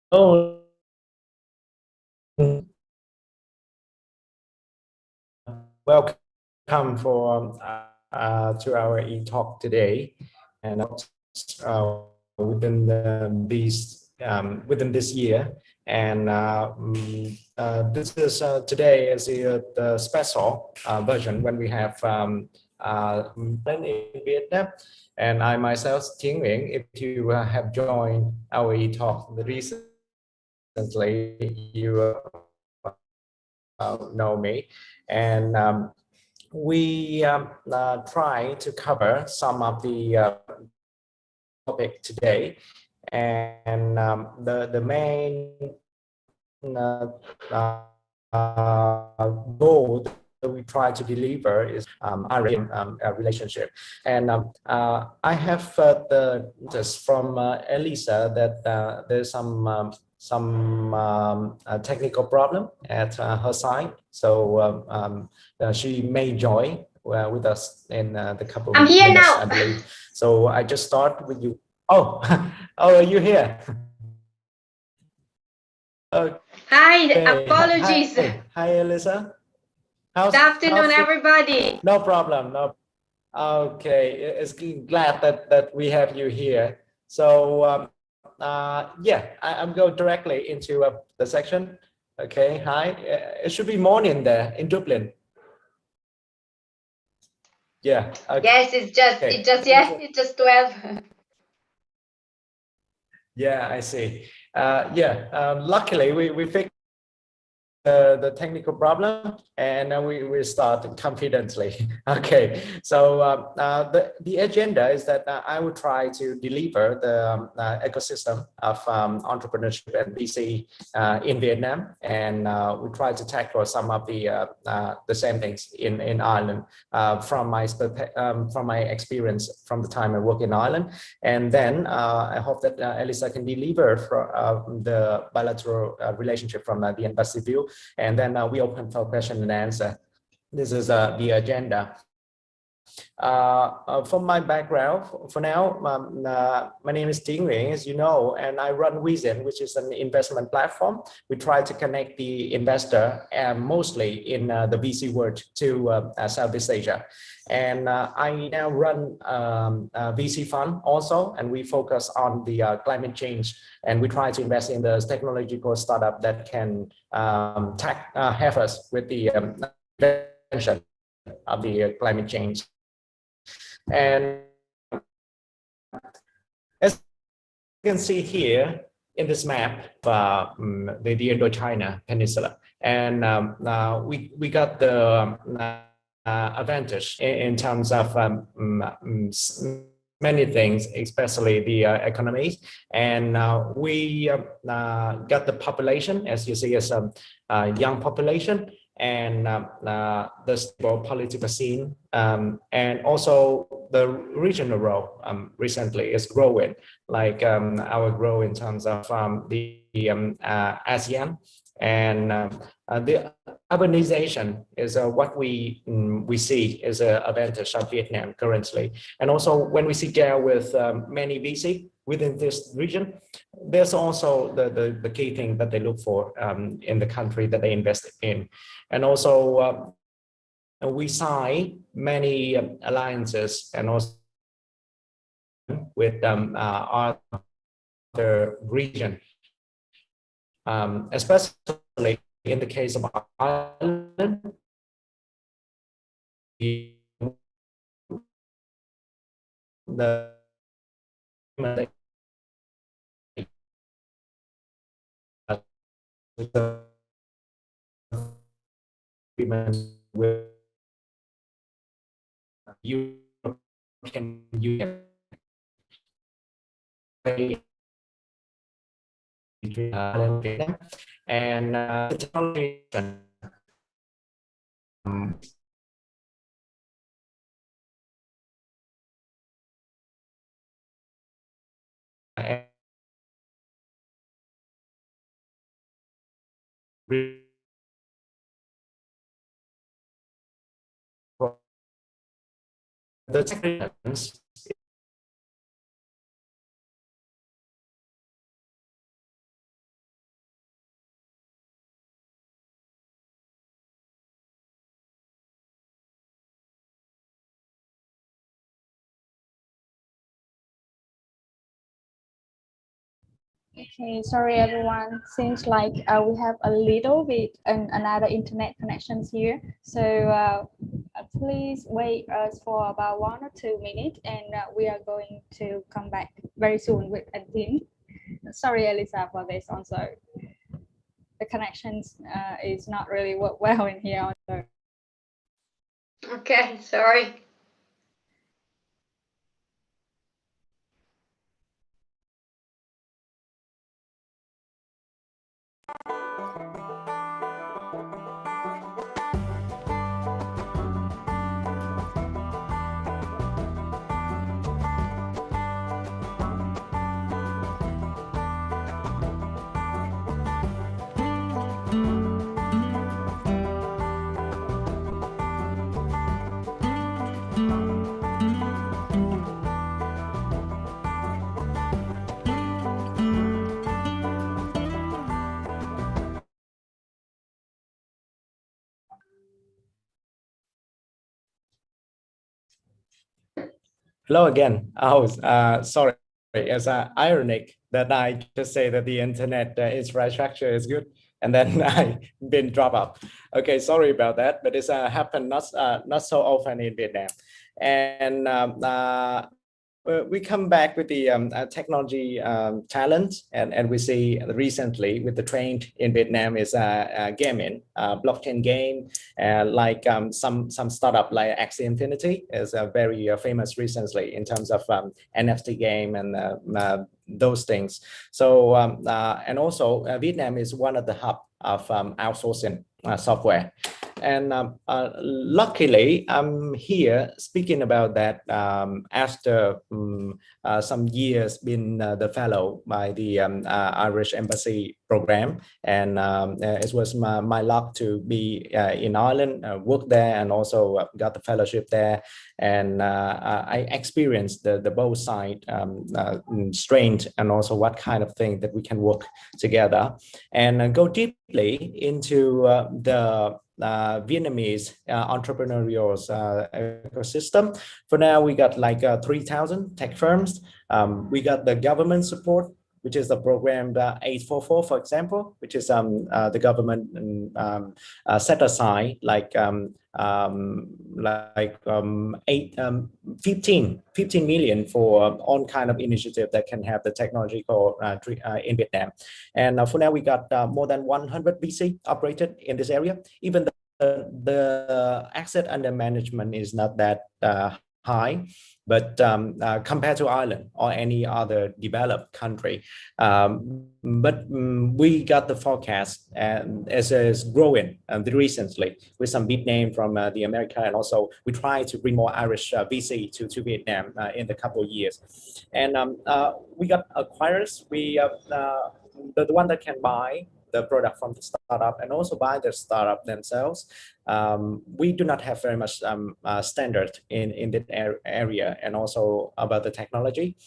Oh, welcome for to our e-talk today, and uh, within this year, and this is today is the special version when we have in Vietnam, and I myself, 𝐸𝐴𝐺𝐺, if you have joined our e-talk recently, you know me, and we try to cover some of the topic today, and the main uh, goal that we try to deliver is Ireland relationship. And I have the just from Elisa that there's some technical problem at her side, so she may join with us in the couple I'm of here minutes, I now. believe. So I just start with you. Oh, oh, are you here? Hi, Okay. apologies. Good Hi, Elisa. How's afternoon, the? everybody. No problem. No. Okay. It's glad that we have you here. So yeah, I'm going directly into the section. Okay. Hi. It should be morning there in Dublin. Yeah. Okay. Yes, it's just 12. Yeah, I see. Yeah. Luckily, we fixed the technical problem, and we start confidently. Okay, so the agenda is that I will try to deliver the ecosystem of entrepreneurship and VC in Vietnam, and we try to tackle some of the same things in Ireland from my experience from the time I work in Ireland, and then I hope that Elisa can deliver from the bilateral relationship from the embassy view, and then we open for question and answer. This is the agenda. From my background, for now, my name is 𝐸𝐺𝐺, as you know, and I run 𝐻𝐸𝐥𝐥, which is an investment platform. We try to connect the investor, mostly in the VC world, to Southeast Asia. And I now run a VC fund also, and we focus on the climate change, and we try to invest in the technological startup that can help us with the prevention of the climate change. And as you can see here in this map, the Indochina Peninsula, and we got the advantage in terms of many things, especially the economy, and we got the population, as you see, as a young population, and the stable political scene, and also the regional role recently is growing, like our growth in terms of the ASEAN, and the urbanization is what we see as an advantage of Vietnam currently, and also when we sit down with many VC within this region, there's also the key thing that they look for in the country that they invest in, and also we sign many alliances and also with other region, especially in the case of Ireland. The agreement with European Union between Ireland and Vietnam, and the technology the technologies Okay, sorry everyone. Seems like we have a little bit another internet connections here. So please wait us for about 1 or 2 minutes, and we are going to come back very soon with a team. Sorry, Elisa, for this also. The connections is not really work well in here also. Okay, sorry. Hello again. Oh, sorry. It's ironic that I just say that the internet infrastructure is good, and then I been dropped out. Okay, sorry about that, but it's happened not so often in Vietnam, and we come back with the technology talent, and we see recently with the trend in Vietnam is gaming, blockchain game, like some startup like Axie Infinity is very famous recently in terms of NFT game and those things. So and also Vietnam is one of the hub of outsourcing software. And luckily, I'm here speaking about that after some years being the fellow by the Irish Embassy program. And it was my luck to be in Ireland, work there, and also got the fellowship there. And I experienced the both side strength and also what kind of thing that we can work together and go deeply into the Vietnamese entrepreneurial ecosystem. For now, we got like 3,000 tech firms. We got the government support, which is the program 844, for example, which is the government set aside like 15 million for all kind of initiative that can have the technological in Vietnam. And for now, we got more than 100 VC operated in this area. Even the asset under management is not that high, but compared to Ireland or any other developed country, but we got the forecast and as is growing recently with some big name from the America, and also we try to bring more Irish VC to Vietnam in the couple of years, and we got acquirers. We the one that can buy the product from the startup and also buy the startup themselves. We do not have very much standard in that area, and also about the technology.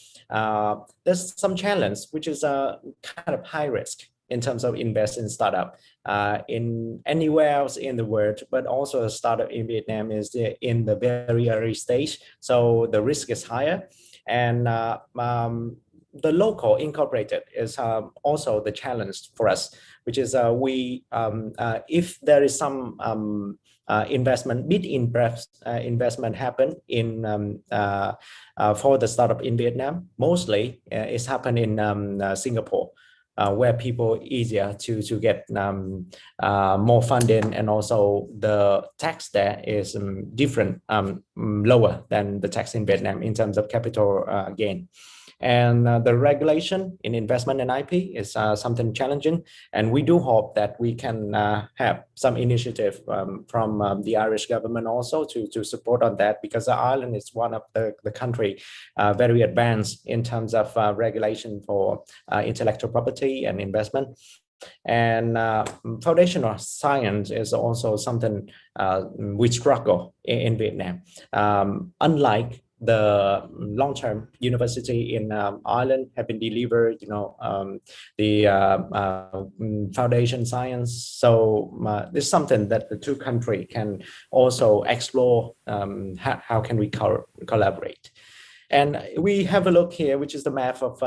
There's some challenge, which is kind of high risk in terms of investing in startup in anywhere else in the world, but also a startup in Vietnam is in the very early stage, so the risk is higher. And the local incorporated is also the challenge for us, which is if there is some investment, big investment happen in for the startup in Vietnam, mostly it's happened in Singapore, where people easier to get more funding, and also the tax there is different, lower than the tax in Vietnam in terms of capital gain. And the regulation in investment and IP is something challenging, and we do hope that we can have some initiative from the Irish government also to support on that, because Ireland is one of the country very advanced in terms of regulation for intellectual property and investment. And foundational science is also something we struggle in Vietnam. Unlike the long-term university in Ireland have been delivered, the foundation science. So this is something that the two countries can also explore. How can we collaborate? And we have a look here, which is the map of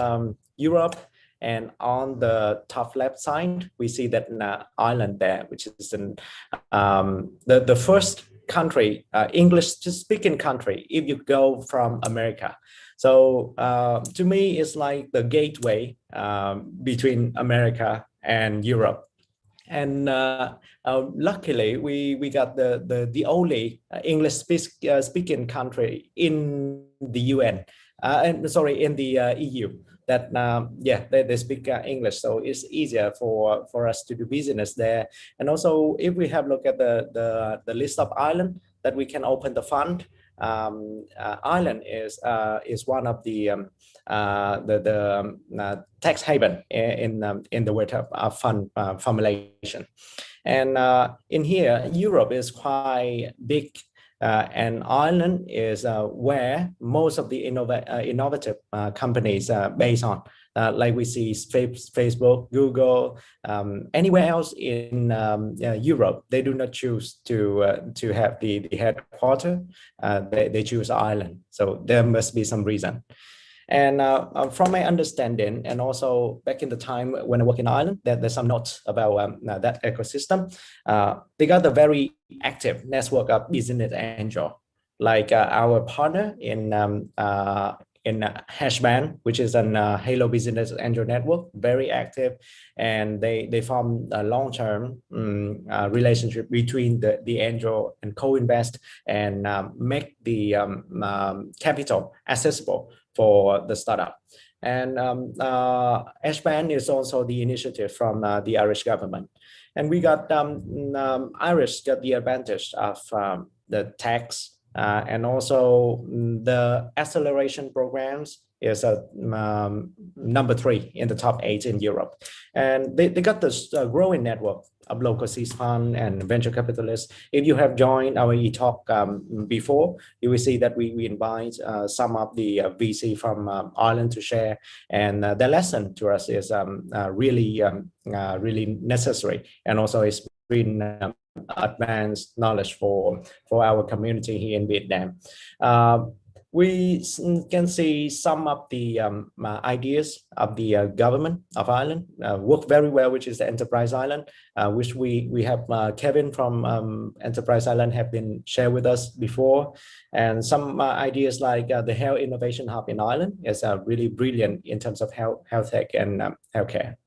Europe. And on the top left side, we see that Ireland there, which is the first country, English-speaking country, if you go from America. So to me, it's like the gateway between America and Europe. And luckily, we got the only English speaking country in the UN, and sorry, in the EU. That yeah, they speak English, so it's easier for us to do business there. And also, if we have a look at the list of islands that we can open the fund, Ireland is one of the tax haven in the word of fund formulation. And in here, Europe is quite big. And Ireland is where most of the innovative companies are based on. Like we see Facebook, Google, anywhere else in Europe, they do not choose to have the headquarters. They choose Ireland. So there must be some reason. And from my understanding, and also back in the time when I work in Ireland, there's some notes about that ecosystem. They got a very active network of business angel, like our partner in Hashband, which is an Halo Business Angel Network, very active, and they form a long-term relationship between the angel and co-invest and make the capital accessible for the startup. And Hashband is also the initiative from the Irish government. And we got Irish got the advantage of the tax and also the acceleration programs is number 3 in the top 8 in Europe. And they got this growing network of local seed fund and venture capitalists. If you have joined our Etalk before, you will see that we invite some of the VC from Ireland to share. And the lesson to us is really necessary. And also it's been advanced knowledge for our community here in Vietnam. We can see some of the ideas of the government of Ireland work very well, which is the Enterprise Island, which we have Kevin from Enterprise Island have been shared with us before. And some ideas like the Health Innovation Hub in Ireland is really brilliant in terms of health tech and healthcare.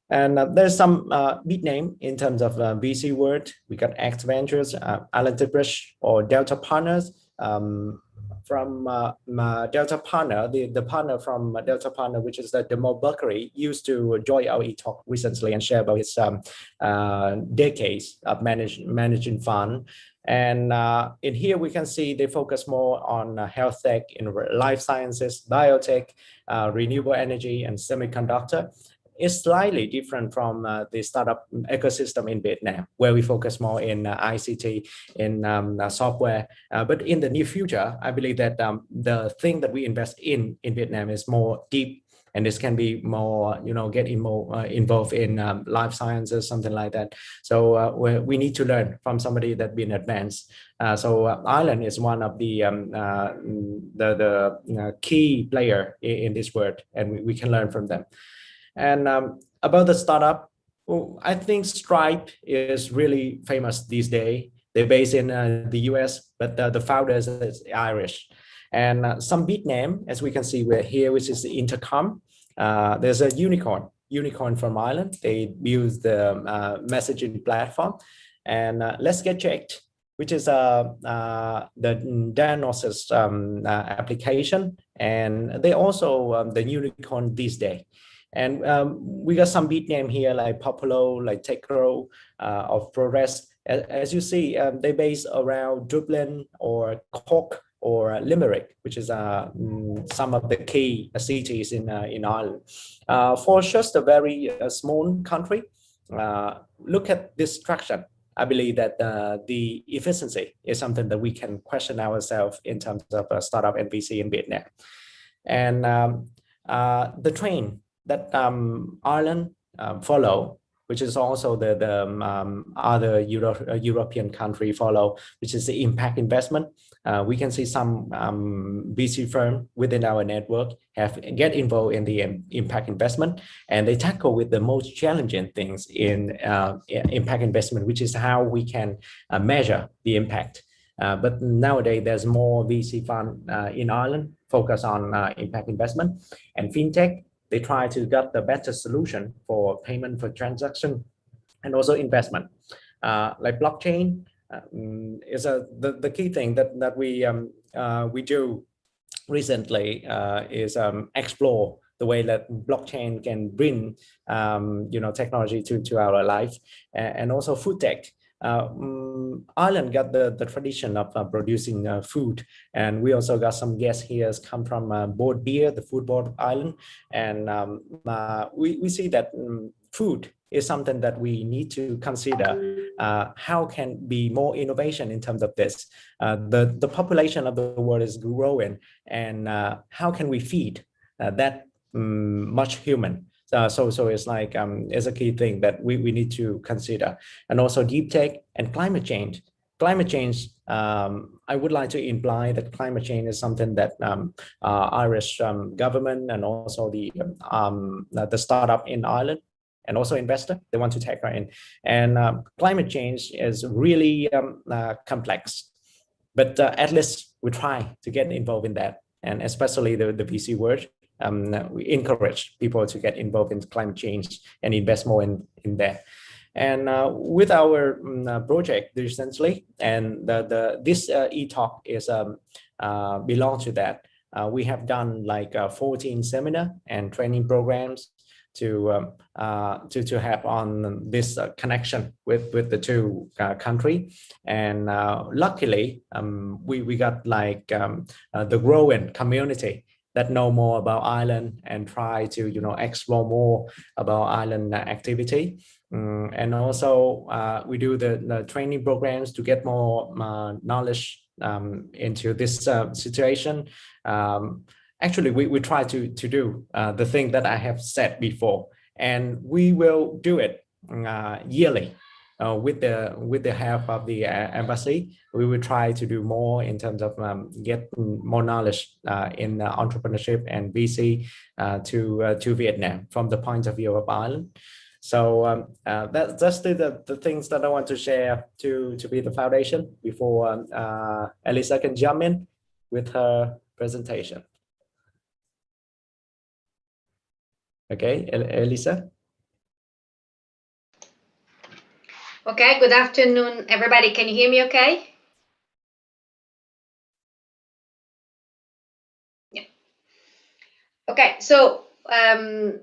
And there's some big name in terms of VC world. We got X Ventures, Island Bridge, or Delta Partners. From Delta Partner, the partner from Delta Partner, which is the Mo Buckery, used to join our Etalk recently and share about his decades of managing fund. And in here, we can see they focus more on health tech, in life sciences, biotech, renewable energy, and semiconductor. Is slightly different from the startup ecosystem in Vietnam, where we focus more in ICT, in software. But in the near future, I believe that the thing that we invest in Vietnam is more deep, and this can be more, getting more involved in life sciences, something like that. So we need to learn from somebody that's been advanced. So Ireland is one of the key player in this world, and we can learn from them. And about the startup, I think Stripe is really famous these days. They're based in the US, but the founders is Irish. And some big name, as we can see, we're here, which is the Intercom. There's a unicorn from Ireland. They use the messaging platform. And Let's Get Checked, which is the diagnosis application. And they also the unicorn these days. And we got some big name here like Populo, like Techro, of Progress. As you see, they based around Dublin or Cork or Limerick, which is some of the key cities in Ireland. For just a very small country, look at this structure. I believe that the efficiency is something that we can question ourselves in terms of startup and VC in Vietnam. And the train that Ireland follow which is also the other European country follow, which is the impact investment. We can see some VC firm within our network get involved in the impact investment, and they tackle with the most challenging things in impact investment, which is how we can measure the impact. But nowadays there's more VC fund in Ireland focus on impact investment, and fintech, they try to get the better solution for payment for transaction and also investment. Like blockchain is the key thing that we do recently is explore the way that blockchain can bring technology to our life, and also food tech. Ireland got the tradition of producing food, and we also got some guests here come from Board Beer, the food board of Ireland, and we see that food is something that we need to consider. How can be more innovation in terms of this? The population of the world is growing, and how can we feed that much human? So it's like it's a key thing that we need to consider. And also deep tech and climate change. Climate change, I would like to imply that climate change is something that Irish government and also the startup in Ireland and also investor, they want to take her in. And climate change is really complex, but at least we try to get involved in that, and especially the VC world. We encourage people to get involved in climate change and invest more in that. And with our project recently, and this Etalk is belong to that. We have done like 14 seminar and training programs to have on this connection with the two country, and luckily we got like the growing community that know more about Ireland and try to explore more about Ireland activity, and also we do the training programs to get more knowledge into this situation. Actually, we try to do the thing that I have said before, and we will do it yearly. With the help of the embassy, we will try to do more in terms of get more knowledge in entrepreneurship and VC to Vietnam from the point of view of Ireland. So that's the things that I want to share to be the foundation before Elisa can jump in with her presentation. Okay, Elisa. Okay, good afternoon, everybody. Can you hear me okay? Yeah. Okay, so I'm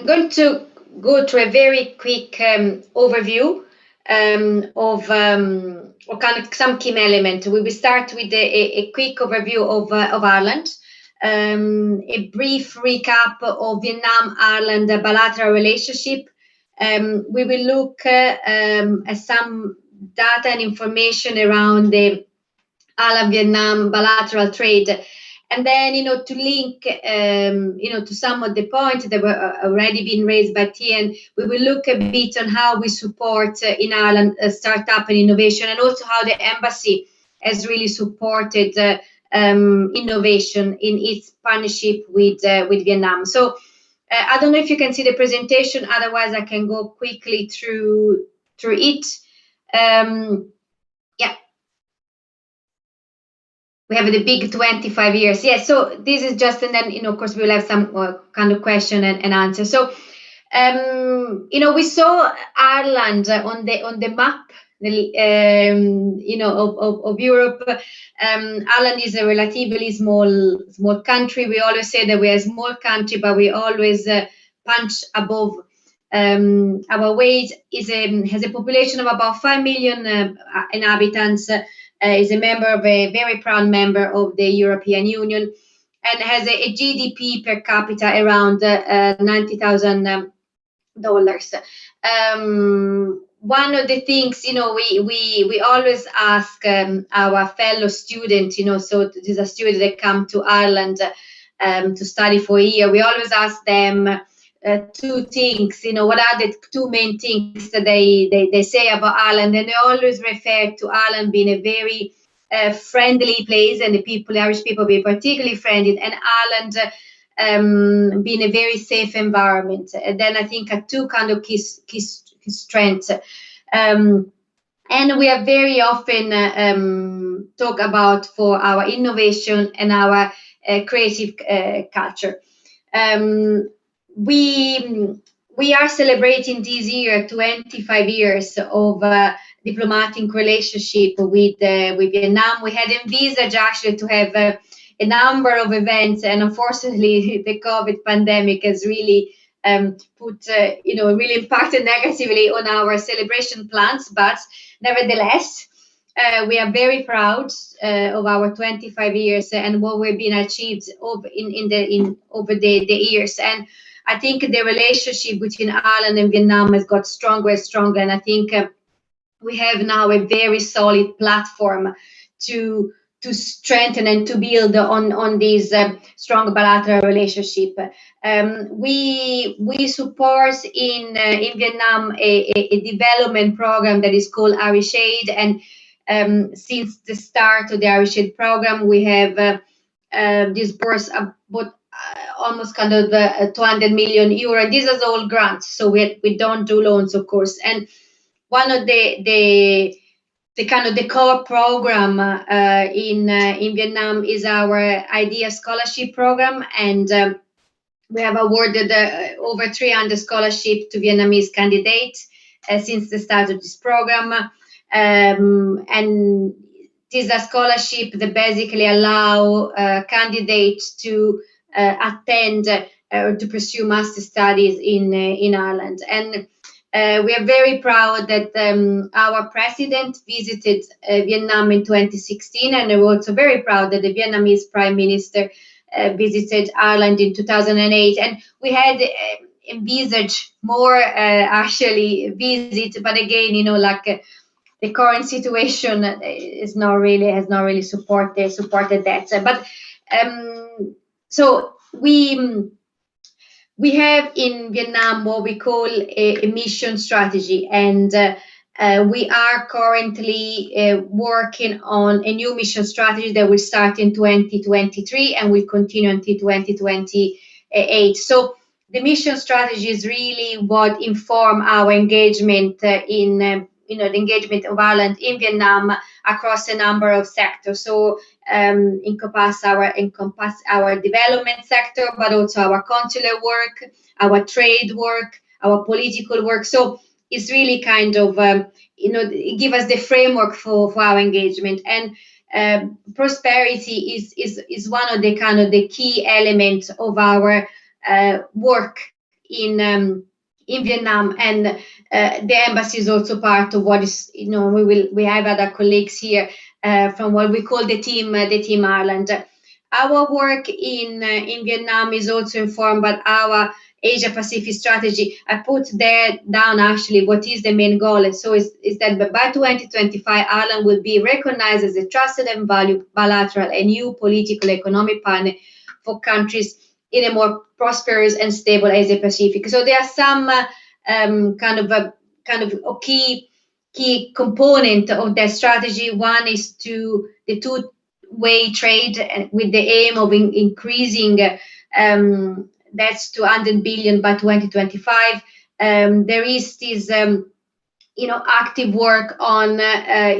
going to go to a very quick overview of kind of some key elements. We will start with a quick overview of Ireland, a brief recap of Vietnam-Ireland bilateral relationship. We will look at some data and information around the Ireland Vietnam bilateral trade, and then to link to some of the points that were already been raised by Tien. We will look a bit on how we support in Ireland startup and innovation, and also how the embassy has really supported innovation in its partnership with Vietnam. So I don't know if you can see the presentation, otherwise I can go quickly through it. Yeah. We have the big 25 years. Yeah, so this is just, and then, of course, we'll have some kind of question and answer. So, we saw Ireland on the map, of Europe. Ireland is a relatively small country. We always say that we're a small country, but we always punch above our weight. Has a population of about 5 million inhabitants. Is a member of a very proud member of the European Union, and has a GDP per capita around $90,000. One of the things, we always ask our fellow students, so there's a student that come to Ireland to study for a year. We always ask them, two things, what are the two main things that they say about Ireland, and they always refer to Ireland being a very friendly place, and the Irish people being particularly friendly, and Ireland being a very safe environment. And then I think are two kind of key strengths. And we are very often talk about for our innovation and our creative culture. We are celebrating this year 25 years of diplomatic relationship with Vietnam. We had envisaged actually to have a number of events, and unfortunately the COVID pandemic has really really impacted negatively on our celebration plans. But nevertheless, we are very proud of our 25 years and what we've been achieved over the years. And I think the relationship between Ireland and Vietnam has got stronger and stronger. And I think we have now a very solid platform to strengthen and to build on this strong bilateral relationship. We support in Vietnam a development program that is called 𝐼𝐥𝐥𝐥, and since the start of the 𝐼𝐥𝐥𝐥 program, we have disbursed about almost kind of 200 million euro. This is all grants, so we don't do loans, of course. And one of the kind of the core program in Vietnam is our IDEA scholarship program, and we have awarded over 300 scholarships to Vietnamese candidates since the start of this program. And this is a scholarship that basically allow candidates to attend or to pursue master studies in Ireland. And we are very proud that our president visited Vietnam in 2016, and we're also very proud that the Vietnamese prime minister visited Ireland in 2008. And we had envisaged more actually visit, but again, the current situation has not really supported that. But so we have in Vietnam what we call a mission strategy, and we are currently working on a new mission strategy that will start in 2023 and will continue until 2028. So the mission strategy is really what inform our engagement in the engagement of Ireland in Vietnam across a number of sectors. So encompass our development sector, but also our consular work, our trade work, our political work. So it's really kind of give us the framework for our engagement. And prosperity is one of the kind of the key elements of our work in Vietnam, and the embassy is also part of what is, we have other colleagues here from what we call the team Ireland. Our work in Vietnam is also informed by our Asia Pacific strategy. I put there down actually what is the main goal. So is that by 2025, Ireland will be recognized as a trusted and valued bilateral and new political economic partner for countries in a more prosperous and stable Asia Pacific. So there are some kind of a key component of that strategy. One is the two-way trade, with the aim of increasing that's 200 billion by 2025. There is this active work on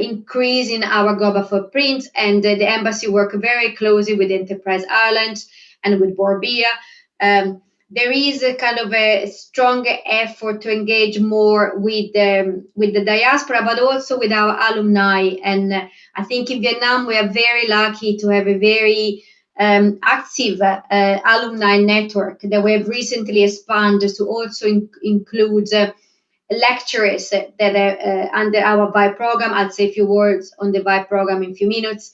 increasing our global footprint, and the embassy work very closely with Enterprise Ireland and with Borbia. There is a kind of a strong effort to engage more with the diaspora, but also with our alumni. And I think in Vietnam, we are very lucky to have a very active alumni network that we have recently expanded to also include lecturers that are under our VIBE program. I'll say a few words on the VIBE program in a few minutes.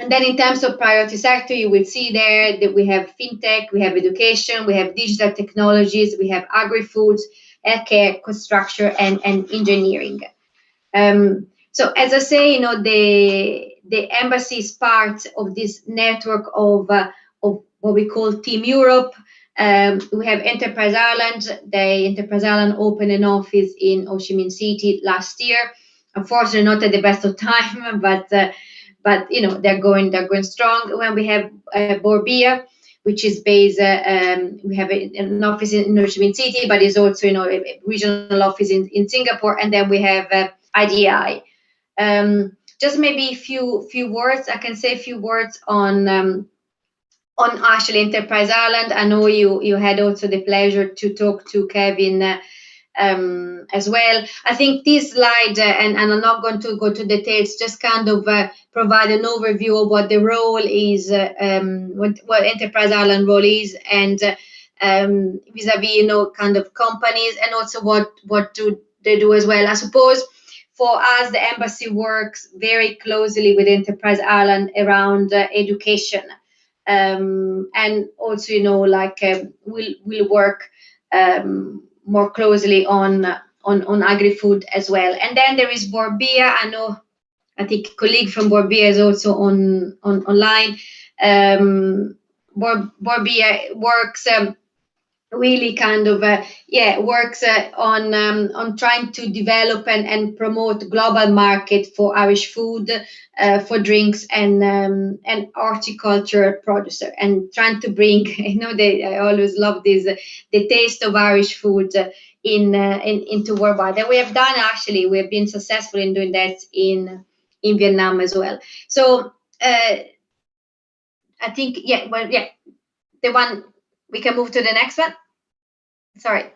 And then in terms of priority sector, you will see there that we have fintech, we have education, we have digital technologies, we have agri-foods, healthcare, construction, and engineering. So as I say, the embassy is part of this network of what we call Team Europe. We have Enterprise Ireland. Enterprise Ireland opened an office in 𝐿 City last year. Unfortunately, not at the best of time, but they're going strong. When we have Borbia, which is based, we have an office in 𝐿 City, but is also a regional office in Singapore, and then we have IDI. Just maybe a few words. I can say a few words on actually Enterprise Ireland. I know you had also the pleasure to talk to Kevin as well. I think this slide, and I'm not going to go to details, just kind of provide an overview of what the role is, what Enterprise Ireland role is, and vis-a-vis kind of companies, and also what do they do as well. I suppose for us, the embassy works very closely with Enterprise Ireland around education. And also, we'll work more closely on agri-food as well. And then there is Borbia. I think a colleague from Borbia is also online. Borbia works really kind of works on trying to develop and promote global market for Irish food, for drinks and horticulture producer, and trying to bring I always love this, the taste of Irish food into worldwide. And we have been successful in doing that in Vietnam as well. So I think the one, we can move to the next one. Sorry.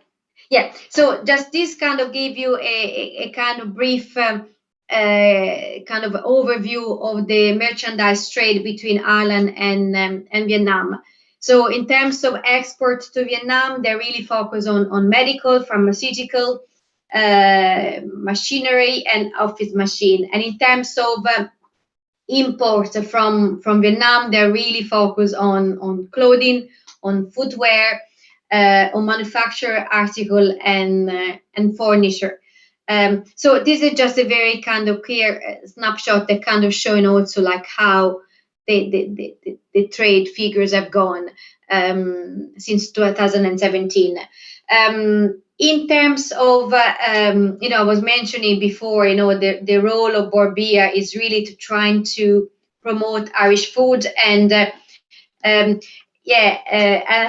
Yeah. So just this kind of give you a kind of brief kind of overview of the merchandise trade between Ireland and Vietnam. So in terms of exports to Vietnam, they really focus on medical, pharmaceutical, machinery, and office machine. And in terms of imports from Vietnam, they really focus on clothing, on footwear, on manufactured article and furniture. So this is just a very kind of clear snapshot that kind of showing also like how the trade figures have gone since 2017. In terms of, I was mentioning before, the role of Borbia is really to trying to promote Irish food, and I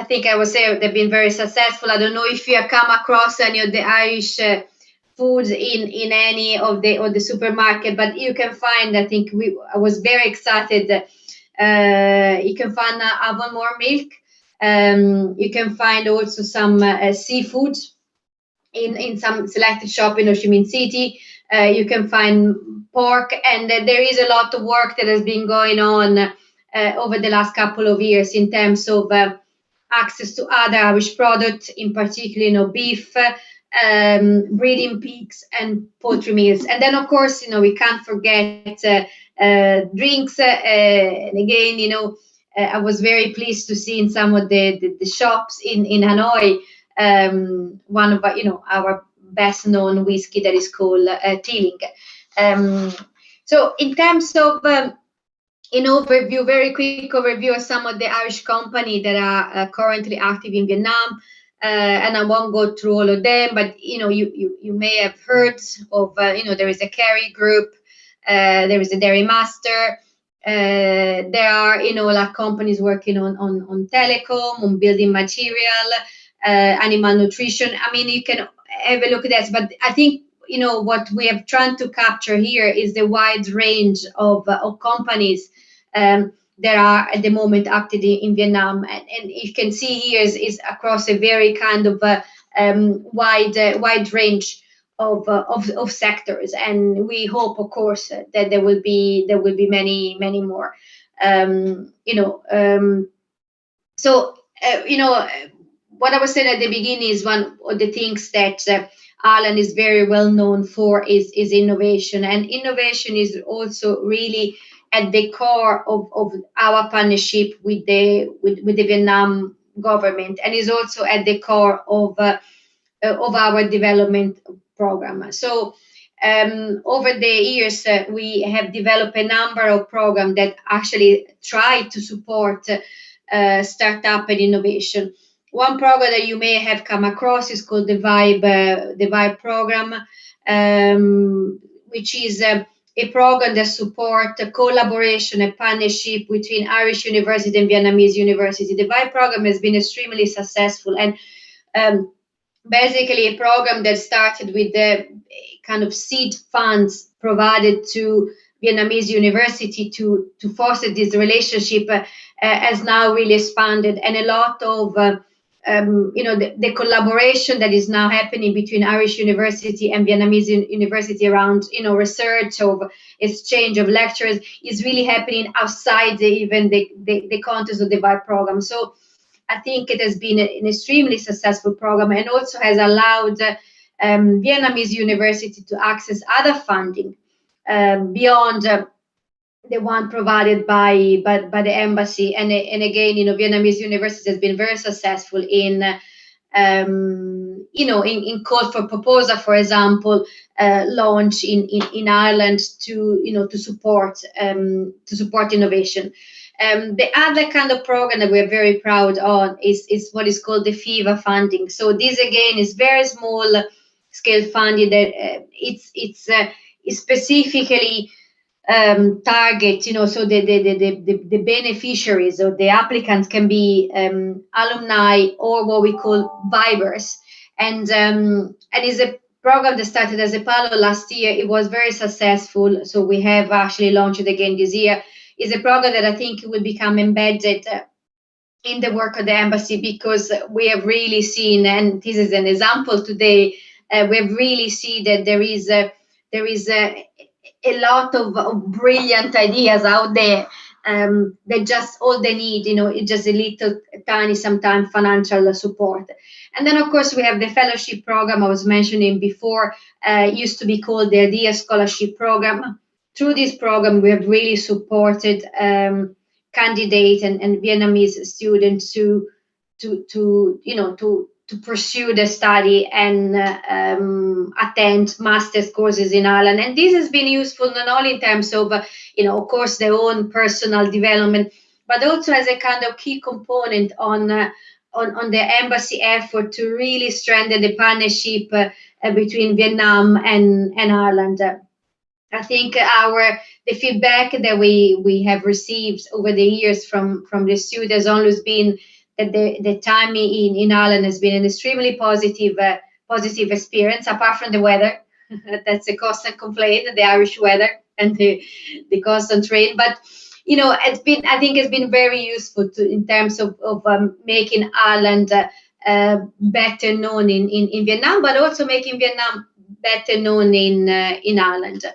think I would say they've been very successful. I don't know if you have come across any of the Irish foods in any of the supermarket, but you can find, I think I was very excited. You can find Avonmore milk. You can find also some seafood in some selected shop in 𝐿 City. You can find pork, and there is a lot of work that has been going on over the last couple of years in terms of access to other Irish products, in particular, beef, breeding pigs, and poultry meals. And then, of course, we can't forget drinks. And again, I was very pleased to see in some of the shops in Hanoi one of our best known whiskey that is called 𝐸𝐿𝐸. So in terms of overview, very quick overview of some of the Irish companies that are currently active in Vietnam, and I won't go through all of them, but you may have heard of there is a Kerry Group, there is a Dairy Master, there are like companies working on telecom, on building material, animal nutrition. I mean, you can have a look at that, but I think what we have tried to capture here is the wide range of companies that are at the moment active in Vietnam, and you can see here is across a very kind of wide range of sectors, and we hope, of course, that there will be many more. So what I was saying at the beginning is one of the things that Ireland is very well known for is innovation, and innovation is also really at the core of our partnership with the Vietnam government, and is also at the core of our development program. So over the years, we have developed a number of programs that actually try to support startup and innovation. One program that you may have come across is called the VIBE program, which is a program that supports collaboration and partnership between Irish University and Vietnamese University. The VIBE program has been extremely successful, and basically a program that started with the kind of seed funds provided to Vietnamese University to foster this relationship has now really expanded, and a lot of the collaboration that is now happening between Irish University and Vietnamese University around research or exchange of lectures is really happening outside even the context of the VIBE program. So I think it has been an extremely successful program, and also has allowed Vietnamese University to access other funding beyond the one provided by the embassy. And again, Vietnamese University has been very successful in call for proposal, for example, launch in Ireland to support innovation. The other kind of program that we're very proud of is what is called the FIVAA funding. So this again is very small scale funding that it's specifically target, so the beneficiaries or the applicants can be alumni or what we call vibers, and it's a program that started as a pilot last year. It was very successful, so we have actually launched it again this year. It's a program that I think will become embedded in the work of the embassy, because we have really seen, and this is an example today, we have really seen that there is a lot of brilliant ideas out there that just all they need, it's just a little tiny, sometimes financial support. And then, of course, we have the fellowship program I was mentioning before, used to be called the 𝐟𝐨𝐥𝐥 Scholarship Program. Through this program, we have really supported candidates and Vietnamese students to pursue the study and attend master's courses in Ireland. And this has been useful not only in terms of, of course, their own personal development, but also as a kind of key component on the embassy effort to really strengthen the partnership between Vietnam and Ireland. I think the feedback that we have received over the years from the students has always been that the time in Ireland has been an extremely positive experience, apart from the weather. That's a constant complaint, the Irish weather and the constant rain. But I think it's been very useful in terms of making Ireland better known in Vietnam, but also making Vietnam better known in Ireland.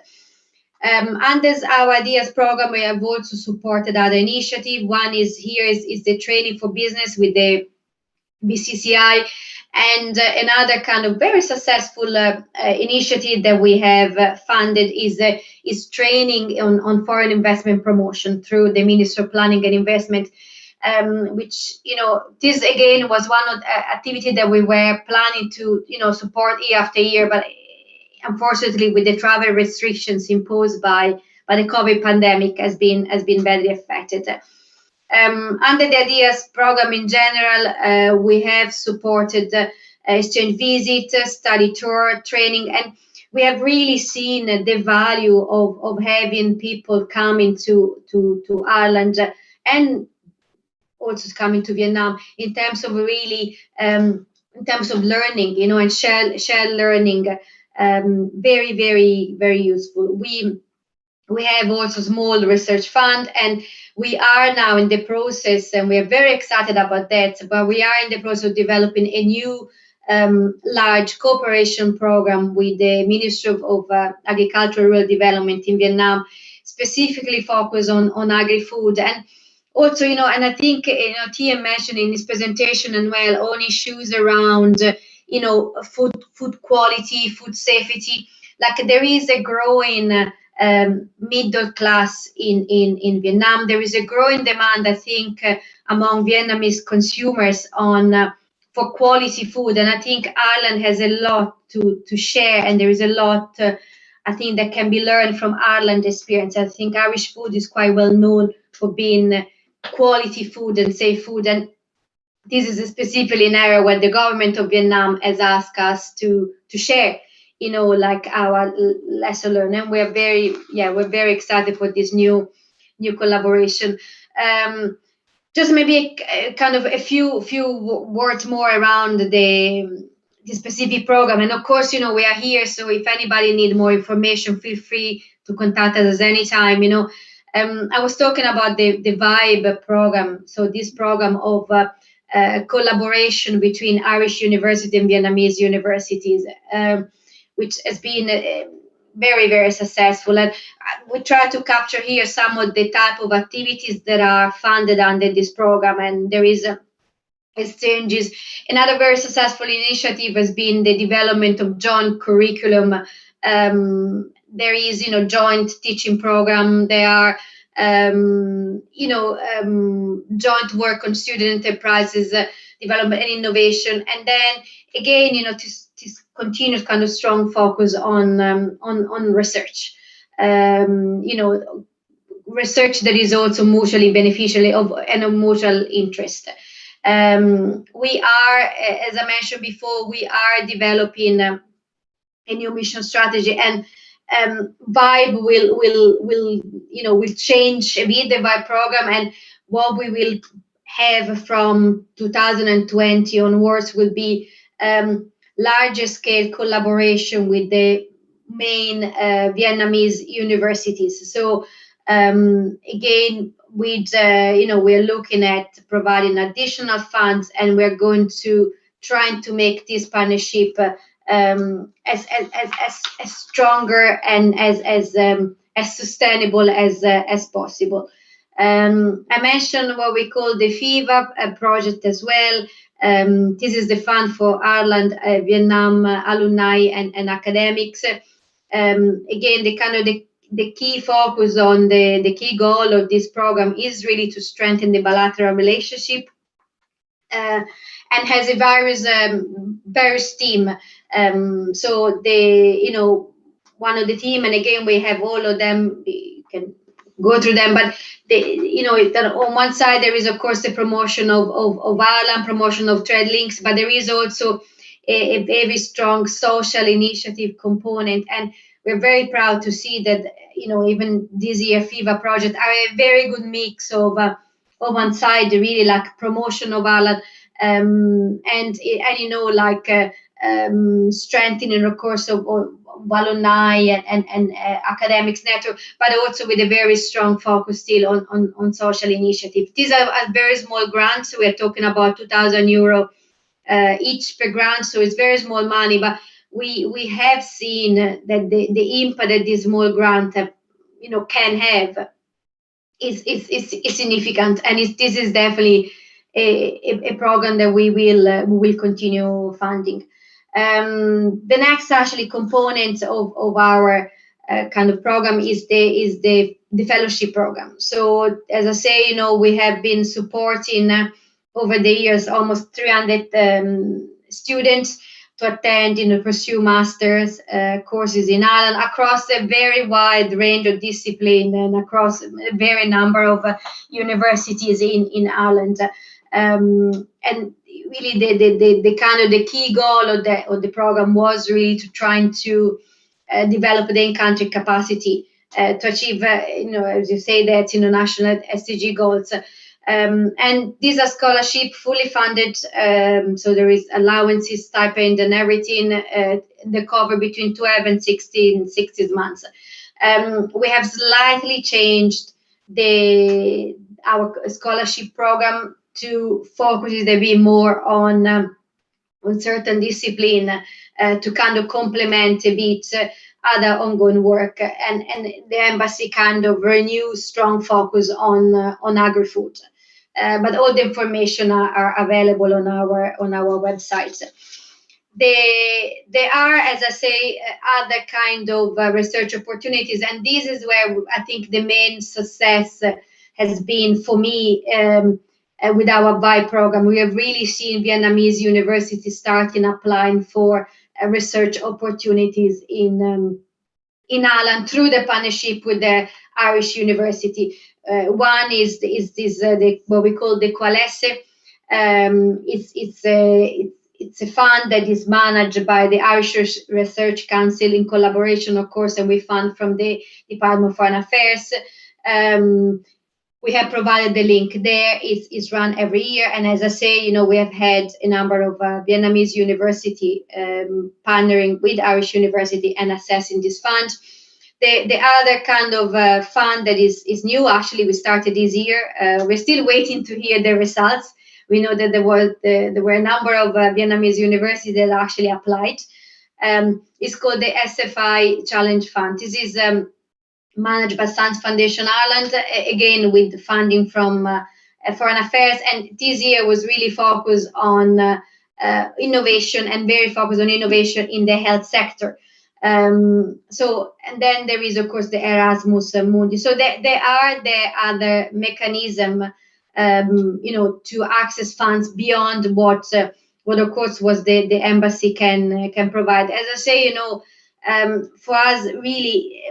Under our Ideas program, we have also supported other initiatives. One is the training for business with the BCCI, and another kind of very successful initiative that we have funded is training on foreign investment promotion through the Ministry of Planning and Investment, which this again was one of the activities that we were planning to support year after year, but unfortunately, with the travel restrictions imposed by the COVID pandemic, has been badly affected. Under the Ideas program in general, we have supported exchange visit, study tour, training, and we have really seen the value of having people coming to Ireland and also coming to Vietnam in terms of really in terms of learning, and share learning. Very, very, very useful. We have also small research fund, and we are now in the process, and we are very excited about that, but we are in the process of developing a new large cooperation program with the Ministry of Agriculture and Rural Development in Vietnam, specifically focused on agri-food. And also, and I think, Tia mentioned in his presentation as well, on issues around food quality, food safety. Like, there is a growing middle class in Vietnam. There is a growing demand, I think, among Vietnamese consumers for quality food, and I think Ireland has a lot to share, and there is a lot I think that can be learned from Ireland experience. I think Irish food is quite well known for being quality food and safe food, and this is specifically an area where the government of Vietnam has asked us to share, like our lesson learned, and we're very excited for this new collaboration. Just maybe kind of a few words more around the specific program, and of course, we are here, so if anybody need more information, feel free to contact us anytime. I was talking about the VIBE program, so this program of collaboration between Irish university and Vietnamese universities, which has been very, very successful. And we try to capture here some of the type of activities that are funded under this program. And there is exchanges. Another very successful initiative has been the development of joint curriculum. There is, joint teaching program. There are, joint work on student enterprises, development and innovation. And then again, this continuous kind of strong focus on research. Research that is also mutually beneficial and of mutual interest. We are, as I mentioned before, we are developing a new mission strategy, and VIBE will change a bit, the VIBE program, and what we will have from 2020 onwards will be larger scale collaboration with the main Vietnamese universities. So again, with we're looking at providing additional funds, and we're going to trying to make this partnership as stronger and as sustainable as possible. I mentioned what we call the FIVAA project as well. This is the fund for Ireland Vietnam alumni and academics. Again, the key focus on the key goal of this program is really to strengthen the bilateral relationship, and has a various team. So one of the team, and again, we have all of them. You can go through them, but on one side there is of course the promotion of Ireland, promotion of trade links, but there is also a very strong social initiative component, and we're very proud to see that even this year FIVAA project are a very good mix of on one side really like promotion of Ireland, and strengthening of course of alumni and academics network, but also with a very strong focus still on social initiative. These are very small grants, so we're talking about €2,000 each per grant, so it's very small money, but we have seen that the impact that this small grant can have is significant, and this is definitely a program that we will continue funding. The next actually component of our kind of program is the fellowship program. So as I say, we have been supporting over the years almost 300 students to attend, pursue master's courses in Ireland across a very wide range of discipline and across a very number of universities in Ireland. And really the kind of the key goal of the program was really to trying to develop the in-country capacity to achieve, as you say, that national SDG goals. And these are scholarship fully funded, so there is allowances, stipend, and everything. The cover between 12 and 16 months. We have slightly changed our scholarship program to focus a bit more on certain discipline to kind of complement a bit other ongoing work, and the embassy kind of renew strong focus on agri-food. But all the information are available on our website. There are, as I say, other kind of research opportunities, and this is where I think the main success has been for me with our VIBE program. We have really seen Vietnamese universities starting applying for research opportunities in Ireland through the partnership with the Irish University. One is this what we call the Cavacece. It's a fund that is managed by the Irish Research Council in collaboration, of course, and we fund from the Department of Foreign Affairs. We have provided the link there. It's run every year, and as I say, we have had a number of Vietnamese university partnering with Irish University and assessing this fund. The other kind of fund that is new, actually, we started this year. We're still waiting to hear the results. We know that there were a number of Vietnamese universities that actually applied. It's called the SFI Challenge Fund. This is managed by Science Foundation Ireland, again with funding from Foreign Affairs. And this year was really focused on innovation, and very focused on innovation in the health sector. And then there is, of course, the Erasmus Mundi. So there are the other mechanism, to access funds beyond what of course was the embassy can provide. As I say, for us, really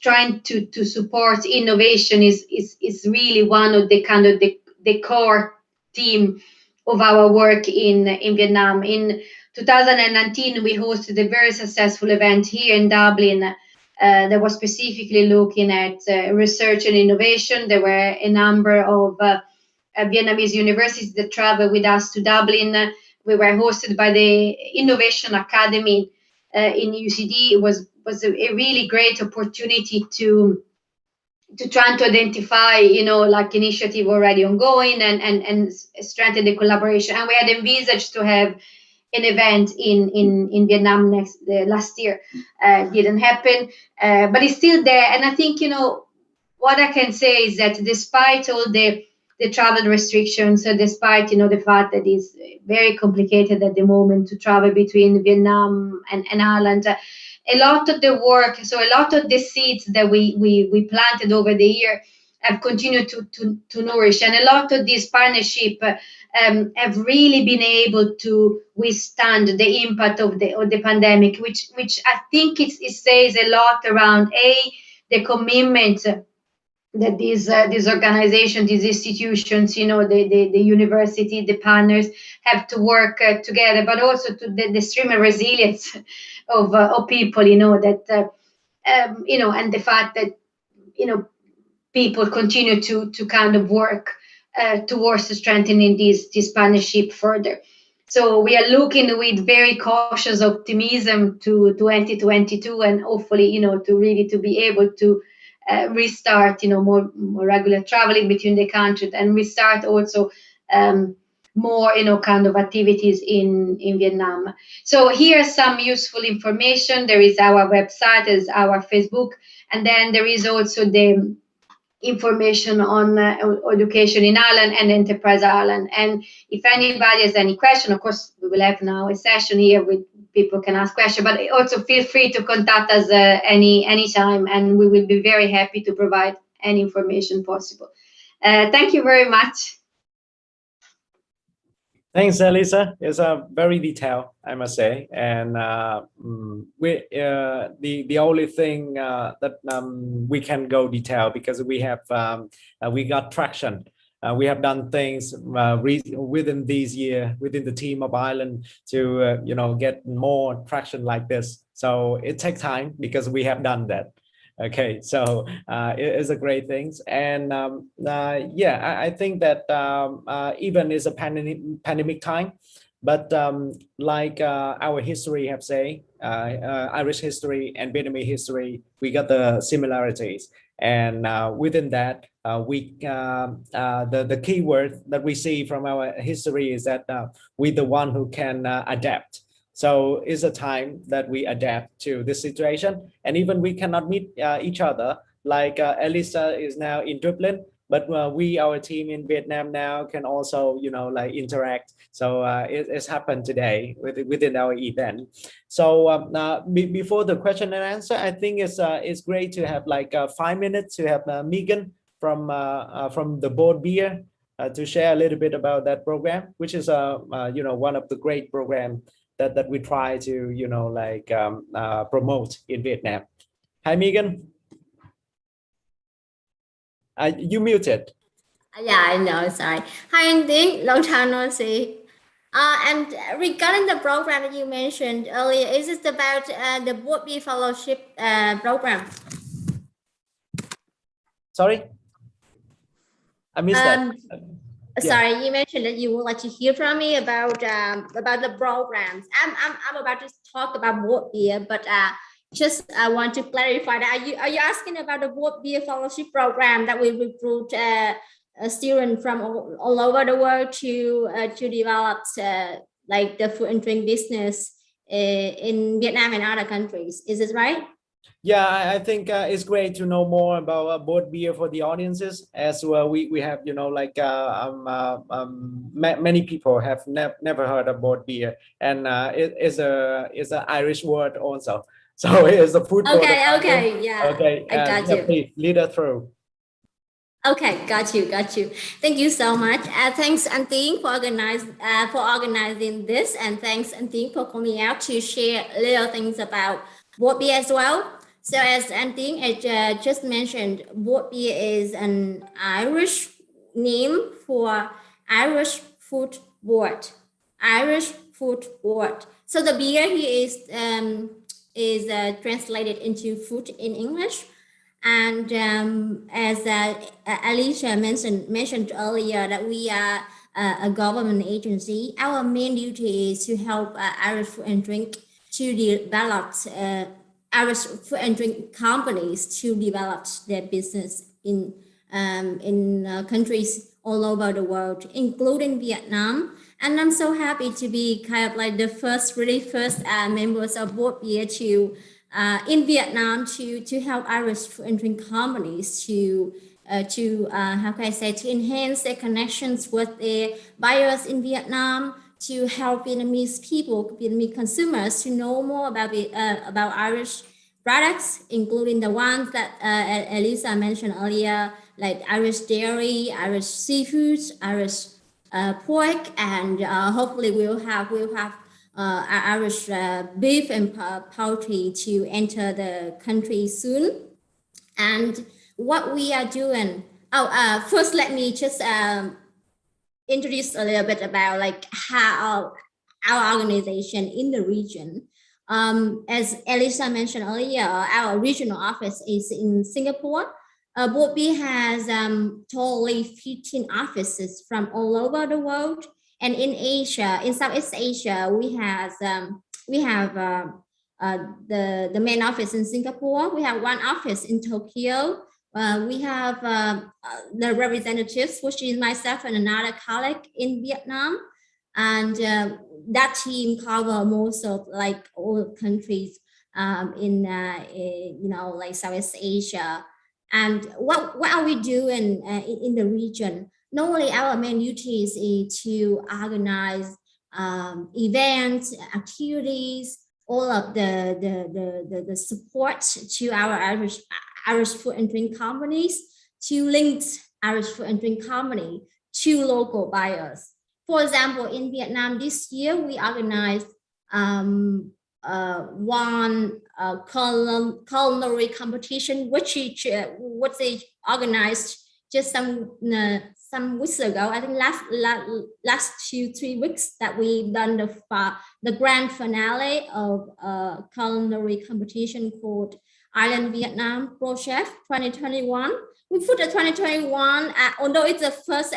trying to support innovation is really one of the kind of the core theme of our work in Vietnam. In 2019, we hosted a very successful event here in Dublin that was specifically looking at research and innovation. There were a number of Vietnamese universities that traveled with us to Dublin. We were hosted by the Innovation Academy in UCD. It was a really great opportunity to try to identify, like initiative already ongoing and strengthen the collaboration. And we had envisaged to have an event in Vietnam last year. Didn't happen, but it's still there. And I think, what I can say is that despite all the travel restrictions, despite, the fact that it's very complicated at the moment to travel between Vietnam and Ireland, a lot of the work, so a lot of the seeds that we planted over the year have continued to nourish, and a lot of this partnership have really been able to withstand the impact of the pandemic, which I think it says a lot around the commitment that these organizations, these institutions, the university, the partners have to work together, but also to the extreme resilience of people, that and the fact that people continue to kind of work towards strengthening this partnership further. So we are looking with very cautious optimism to 2022, and hopefully, to be able to restart, more regular traveling between the countries, and restart also more, kind of activities in Vietnam. So here's some useful information. There is our website, there's our Facebook, and then there is also the information on education in Ireland and Enterprise Ireland. And if anybody has any question, of course, we will have now a session here with people can ask questions, but also feel free to contact us any time, and we will be very happy to provide any information possible. Thank you very much. Thanks, Elisa. It's very detailed, I must say, and the only thing that we can go detail, because we have we got traction. We have done things within this year within the team of Ireland to get more traction like this. So it takes time because we have done that. Okay, so it is a great thing, and yeah, I think that even is a pandemic time, but like our history have say, Irish history and Vietnamese history, we got the similarities, and within that, the key word that we see from our history is that we're the one who can adapt. So it's a time that we adapt to this situation, and even we cannot meet each other. Like Elisa is now in Dublin, but our team in Vietnam now can also, like interact. So it's happened today within our event. So before the question and answer, I think it's great to have like 5 minutes to have Megan from the board beer to share a little bit about that program, which is one of the great programs that we try to promote in Vietnam. Hi, Megan. You muted. Yeah, I know. Sorry. Hi, Anh, long time no see. And regarding the program that you mentioned earlier, is it about the Board B Fellowship program? Sorry, I missed that. Sorry, you mentioned that you would like to hear from me about the programs. I'm about to talk about Board B, but just I want to clarify that. Are you asking about the Board B Fellowship program that we recruit a student from all over the world to develop like the food and drink business in Vietnam and other countries? Is this right? Yeah, I think it's great to know more about board beer for the audiences, as well. We have, you know, like many people have never heard of board beer, and it is an Irish word also. So it's a food. Okay, yeah. Okay, I got yeah, you. please lead us through. Okay, got you. Thank you so much. Thanks, Anting, for organizing this, and thanks, Anting, for coming out to share little things about board beer as well. So, as Anting just mentioned, board beer is an Irish name for Irish food board. Irish food board. So the beer here is translated into food in English. And as Elisa mentioned earlier, that we are a government agency. Our main duty is to help Irish food and drink to develop Irish food and drink companies to develop their business in countries all over the world, including Vietnam. And I'm so happy to be kind of like the first members of board beer to in Vietnam to help Irish food and drink companies to how can I say, to enhance their connections with their buyers in Vietnam, to help Vietnamese people, Vietnamese consumers to know more about Irish products, including the ones that Elisa mentioned earlier, like Irish dairy, Irish seafoods, Irish pork, and hopefully we'll have Irish beef and poultry to enter the country soon. And what we are doing, first let me just introduce a little bit about like how our organization in the region. As Elisa mentioned earlier, our regional office is in Singapore. Board B has totally 15 offices from all over the world. And in Asia, in Southeast Asia, we have the main office in Singapore. We have one office in Tokyo. We have the representatives, which is myself and another colleague in Vietnam. And that team cover most of like all countries in you know, like Southeast Asia. And what are we doing in the region? Normally, our main duties is to organize events, activities, all of the support to our Irish food and drink companies, to link Irish food and drink company to local buyers. For example, in Vietnam this year, we organized one culinary competition, which they organized just some weeks ago. I think last 2-3 weeks that we done the grand finale of a culinary competition called Ireland Vietnam Pro Chef 2021. We put the 2021, although it's the first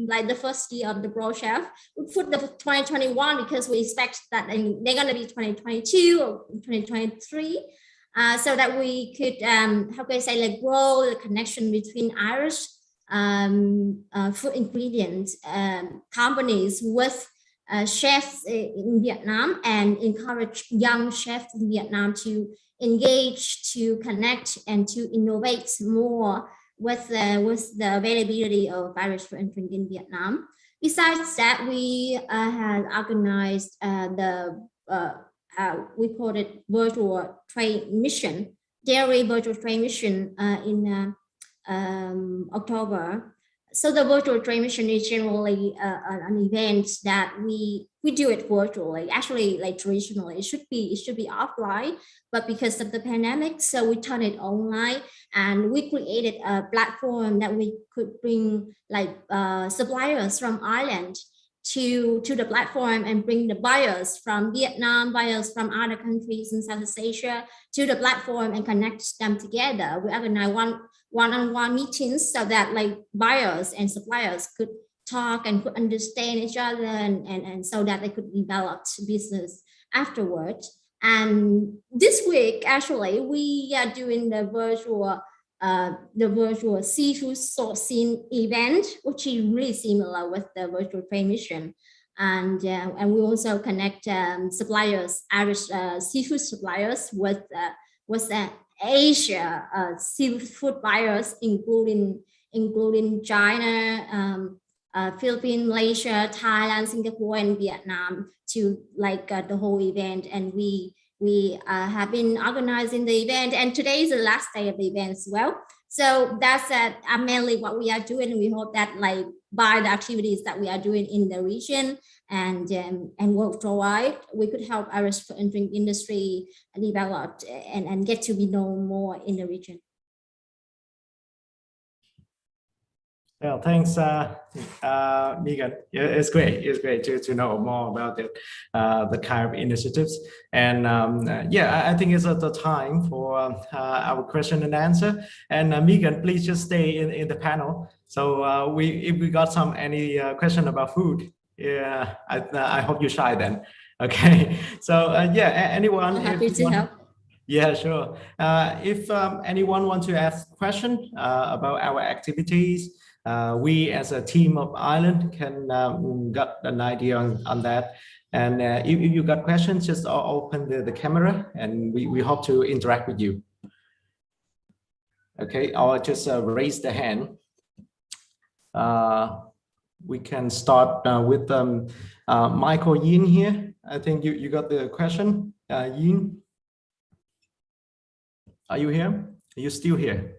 like the first year of the Pro Chef, we put the 2021 because we expect that they're gonna be 2022 or 2023, so that we could how can I say, like grow the connection between Irish food ingredients companies with chefs in Vietnam, and encourage young chefs in Vietnam to engage, to connect, and to innovate more with the availability of Irish food and drink in Vietnam. Besides that, we have organized we call it virtual trade mission, dairy virtual trade mission in October So the virtual trade mission is generally an event that we do it virtually. Actually, like traditionally, it should be offline, but because of the pandemic, so we turn it online, and we created a platform that we could bring like suppliers from Ireland to the platform, and bring the buyers from Vietnam, buyers from other countries in Southeast Asia to the platform and connect them together. We organize one-on-one meetings so that like buyers and suppliers could talk and could understand each other, and so that they could develop business afterwards. And this week, actually, we are doing the virtual seafood sourcing event, which is really similar with the virtual trade mission. And we also connect suppliers, Irish seafood suppliers with Asia seafood buyers, including China, Philippines, Malaysia, Thailand, Singapore, and Vietnam, to like the whole event. And we have been organizing the event, and today is the last day of the event as well. So that's mainly what we are doing. We hope that like by the activities that we are doing in the region and worldwide, we could help Irish food and drink industry develop and get to be known more in the region. Well, thanks, Megan. It's great. It's great to know more about the kind of initiatives. And yeah, I think it's at the time for our question and answer. And Megan, please just stay in the panel. So if we got any question about food, yeah, I hope you're shy then. Okay. So yeah, anyone? I'm happy to help. Yeah, sure. If anyone wants to ask a question about our activities, we as a team of Ireland can get an idea on that. And if you got questions, just open the camera, and we hope to interact with you. Okay, or just raise the hand. We can start with Michael Yin here. I think you got the question, Yin. Are you here? Are you still here?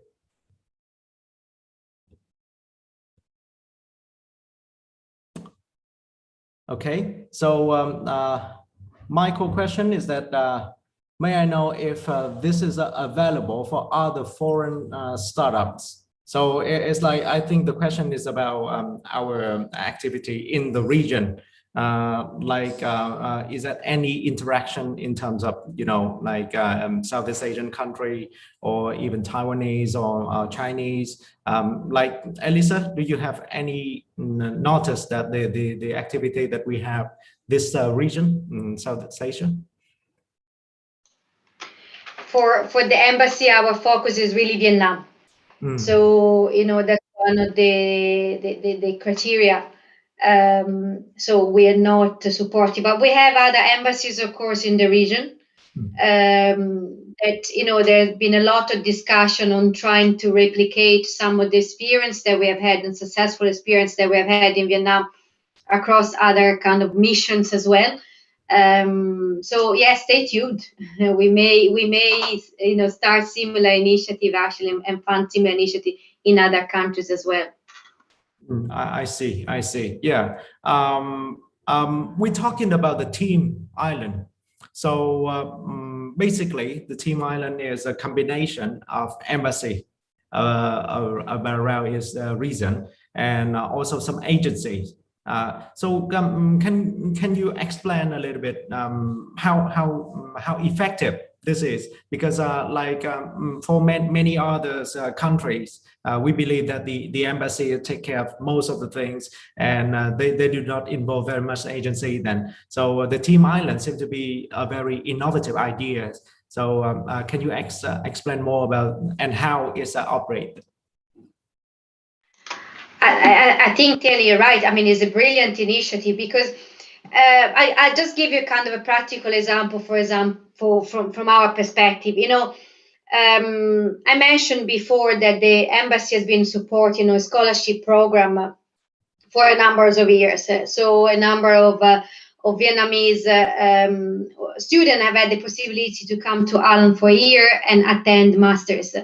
Okay, so Michael's question is that, may I know if this is available for other foreign startups? So it's like, I think the question is about our activity in the region. Is there any interaction in terms of, you know, like Southeast Asian country, or even Taiwanese or Chinese? Like Elisa, do you have any notice that the activity that we have this region in Southeast Asia? For the embassy, our focus is really Vietnam. So, you know, that's one of the criteria. So we are not supportive, but we have other embassies, of course, in the region. That, you know, there's been a lot of discussion on trying to replicate some of the experience that we have had, and successful experience that we have had in Vietnam across other kind of missions as well. So yes, stay tuned. We may you know, start similar initiative actually, and fund similar initiative in other countries as well. I see. Yeah. We're talking about the Team Ireland. So basically, the Team Ireland is a combination of embassy around its region, and also some agencies. So can you explain a little bit how effective this is? Because for many other countries, we believe that the embassy take care of most of the things, and they do not involve very much agency then. So the Team Ireland seems to be a very innovative idea. So can you explain more about and how it's operated? I think, Kelly, you're right. I mean, it's a brilliant initiative, because I just give you kind of a practical example, for example, from our perspective. You know, I mentioned before that the embassy has been supporting a scholarship program for a number of years. So a number of Vietnamese students have had the possibility to come to Ireland for a year and attend masters.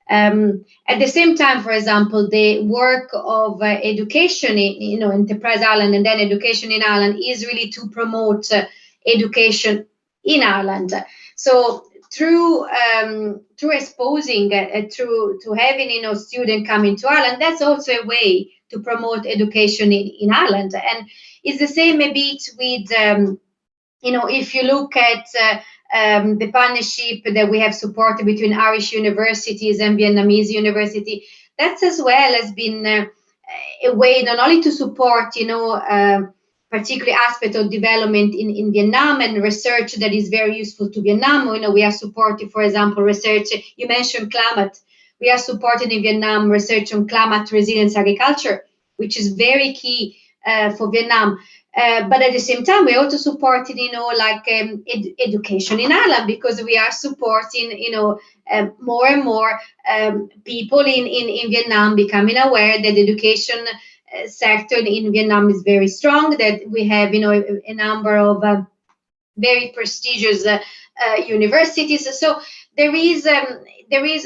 At the same time, for example, the work of education in Enterprise Ireland and then education in Ireland is really to promote education in Ireland. So through exposing, through having students coming to Ireland, that's also a way to promote education in Ireland. And it's the same a bit with if you look at the partnership that we have supported between Irish universities and Vietnamese university, that as well has been a way not only to support, particular aspect of development in Vietnam and research that is very useful to Vietnam. We are supporting, for example, research, you mentioned climate. We are supporting in Vietnam research on climate resilience agriculture, which is very key for Vietnam. But at the same time, we also supported, education in Ireland, because we are supporting, more and more people in Vietnam becoming aware that the education sector in Vietnam is very strong, that we have, a number of very prestigious universities. So there is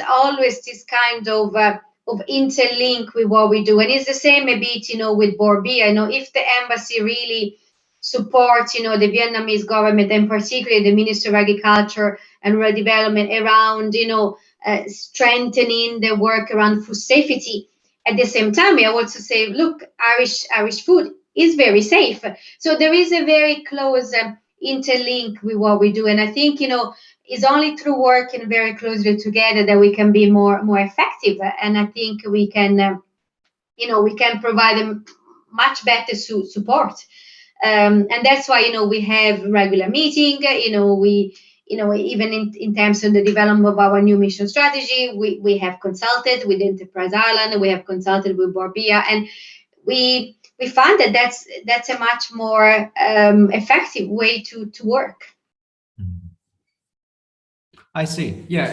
always this kind of interlink with what we do, and it's the same a bit, with Borbia. If the embassy really supports, the Vietnamese government, and particularly the Ministry of Agriculture and Rural Development around, strengthening the work around food safety. At the same time, we also say, look, Irish food is very safe. So there is a very close interlink with what we do, and I think it's only through working very closely together that we can be more effective, and I think we can we can provide a much better support, and that's why we have regular meeting. We even in terms of the development of our new mission strategy, we have consulted with Enterprise Ireland, we have consulted with Borbia, and we find that that's a much more effective way to work. I see. Yeah,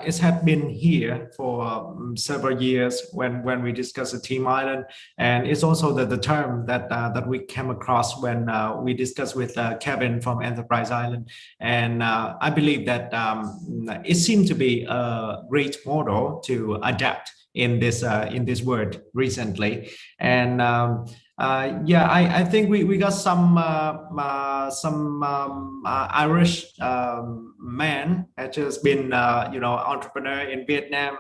it had been here for several years when we discussed the Team Island, and it's also the term that we came across when we discussed with Kevin from Enterprise Island, and I believe that it seemed to be a great model to adapt in this word recently, and yeah, I think we got some Irish man had just been entrepreneur in Vietnam.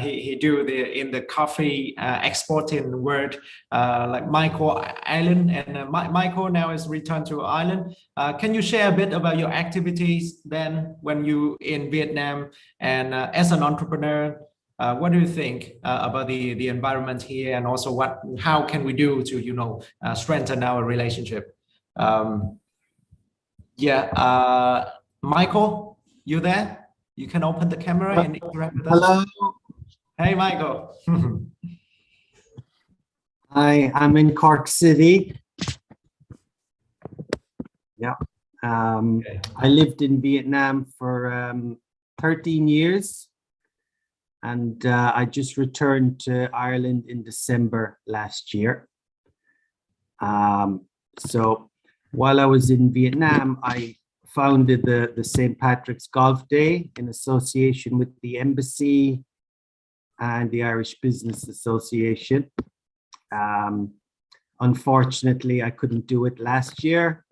He do in the coffee exporting world, like Michael Ireland, and Michael now is returned to Ireland. Can you share a bit about your activities then when you in Vietnam, and as an entrepreneur? What do you think about the environment here, and also how can we do to strengthen our relationship? Yeah, Michael, you there? You can open the camera and interact with us. Hello. Hey, Michael. I'm in Cork City. Yeah. Okay. I lived in Vietnam for 13 years. And I just returned to Ireland in December last year. So while I was in Vietnam, I founded the St. Patrick's Golf Day in association with the Embassy and the Irish Business Association. Unfortunately, I couldn't do it last year,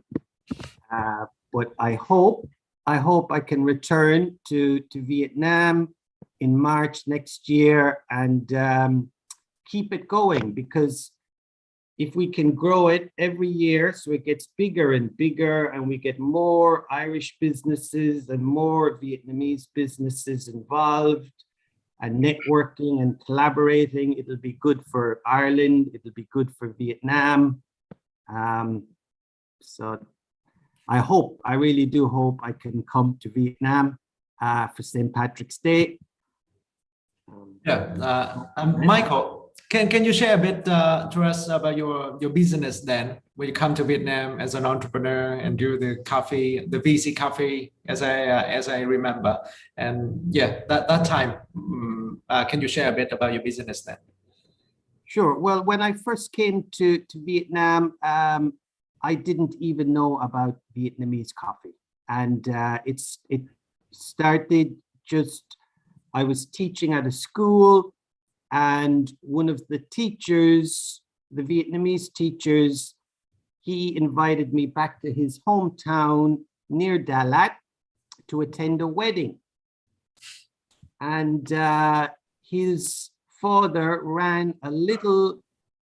but I hope I can return to Vietnam in March next year and keep it going, because if we can grow it every year so it gets bigger and bigger, and we get more Irish businesses and more Vietnamese businesses involved and networking and collaborating, it'll be good for Ireland, it'll be good for Vietnam. So I really do hope I can come to Vietnam for St. Patrick's Day. Yeah, Michael, can you share a bit to us about your business then, when you come to Vietnam as an entrepreneur and do the coffee, the VC coffee, as I remember, and yeah, that time, can you share a bit about your business then? Sure. Well, when I first came to Vietnam, I didn't even know about Vietnamese coffee, and it started just, I was teaching at a school, and one of the teachers, the Vietnamese teachers, he invited me back to his hometown near Dalat to attend a wedding. And his father ran a little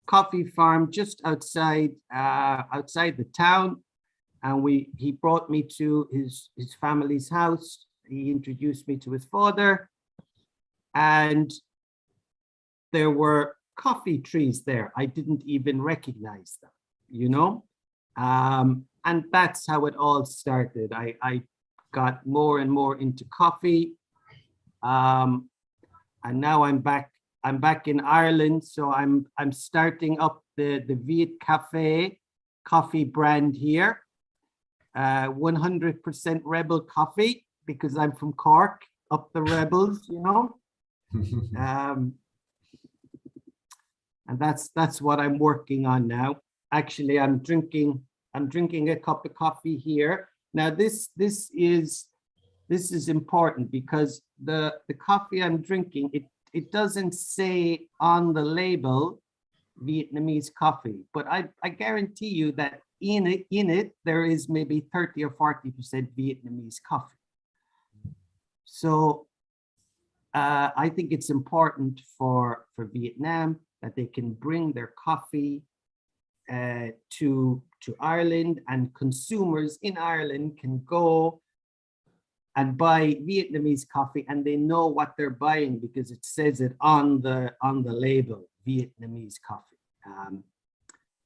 coffee farm just outside the town, and he brought me to his family's house. He introduced me to his father, and there were coffee trees there. I didn't even recognize them, you know. And that's how it all started. I got more and more into coffee, and now I'm back in Ireland, so I'm starting up the 𝐒𝐏𝐄𝐊𝐄 coffee brand here. 100% Rebel coffee, because I'm from Cork, up the Rebels, you know. And that's what I'm working on now. Actually, I'm drinking a cup of coffee here. Now this is important, because the coffee I'm drinking, it doesn't say on the label Vietnamese coffee, but I guarantee you that in it there is maybe 30 or 40% Vietnamese coffee. So I think it's important for Vietnam that they can bring their coffee to Ireland, and consumers in Ireland can go and buy Vietnamese coffee, and they know what they're buying because it says it on the label, Vietnamese coffee.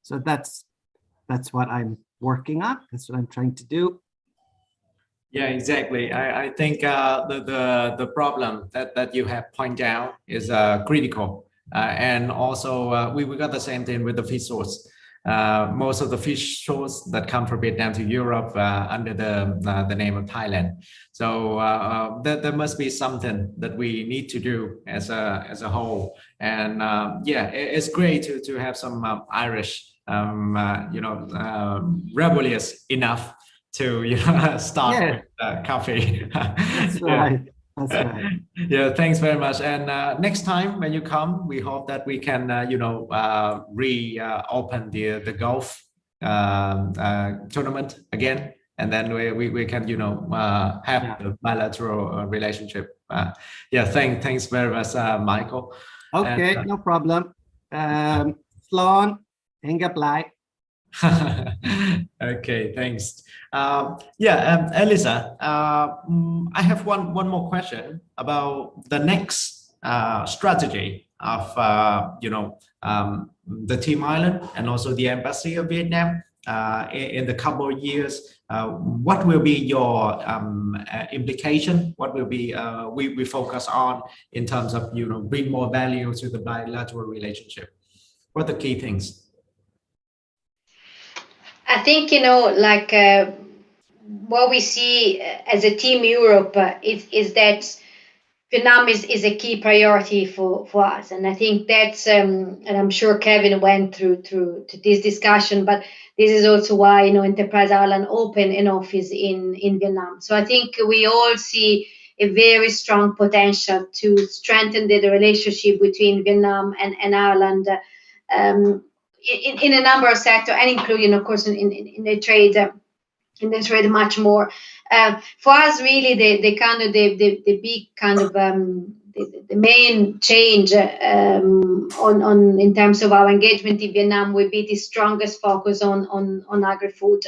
So that's what I'm working on. That's what I'm trying to do. Yeah, exactly. I think the problem that you have pointed out is critical, and also we got the same thing with the fish source. Most of the fish source that come from Vietnam to Europe under the name of Thailand. So there must be something that we need to do as a whole. And yeah, it's great to have some Irish, rebellious enough to start with coffee. That's right. That's right. Yeah, thanks very much. And next time when you come, we hope that we can, reopen the golf tournament again, and then we can, have the bilateral relationship. Yeah, thanks very much, Michael. Okay, and, no problem. Sloan, hang up light. Okay, thanks. Elisa, I have one more question about the next strategy of the Team Island and also the Embassy of Vietnam in the couple of years. What will be your implication? What will be we focus on in terms of bring more value to the bilateral relationship? What are the key things? I think, what we see as a Team Europe is that Vietnam is a key priority for us. And I think that's, and I'm sure Kevin went through to this discussion, but this is also why, Enterprise Ireland opened an office in Vietnam. So I think we all see a very strong potential to strengthen the relationship between Vietnam and Ireland in a number of sectors, and including, of course, in the trade. In the trade, much more. For us, really, the big kind of the main change on in terms of our engagement in Vietnam will be the strongest focus on agri-food.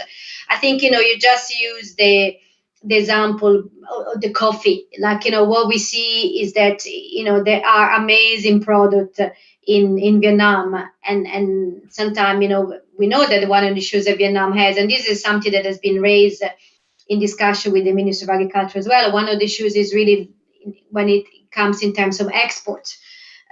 I think you just use the example of the coffee. What we see is that there are amazing products in Vietnam, and sometimes we know that one of the issues that Vietnam has, and this is something that has been raised in discussion with the Minister of Agriculture as well. One of the issues is really when it comes in terms of export,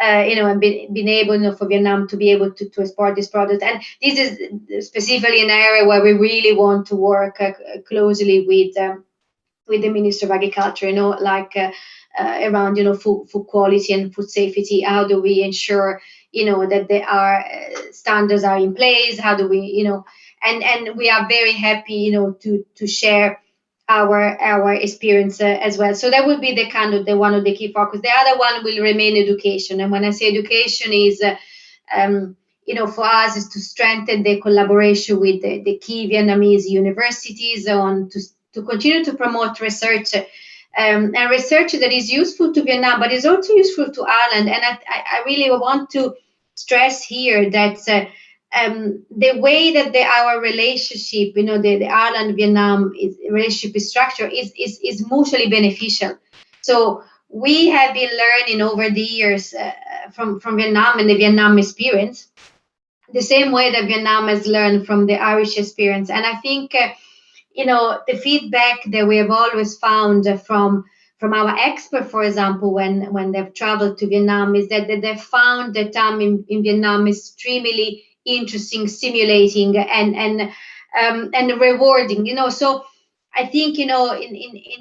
and being able for Vietnam to be able to export this product. And this is specifically an area where we really want to work closely with the Minister of Agriculture, around food quality and food safety. How do we ensure that there are standards are in place? How do we and we are very happy to share our experience as well. So that would be the kind of the one of the key focus. The other one will remain education. And when I say education is, for us is to strengthen the collaboration with the key Vietnamese universities to continue to promote research and research that is useful to Vietnam, but is also useful to Ireland. And I really want to stress here that the way that our relationship, the Ireland-Vietnam relationship is structured is mutually beneficial. So we have been learning over the years from Vietnam and the Vietnam experience, the same way that Vietnam has learned from the Irish experience. And I think, the feedback that we have always found from our experts, for example, when they've traveled to Vietnam, is that they found the time in Vietnam extremely interesting, stimulating, and rewarding. So I think, in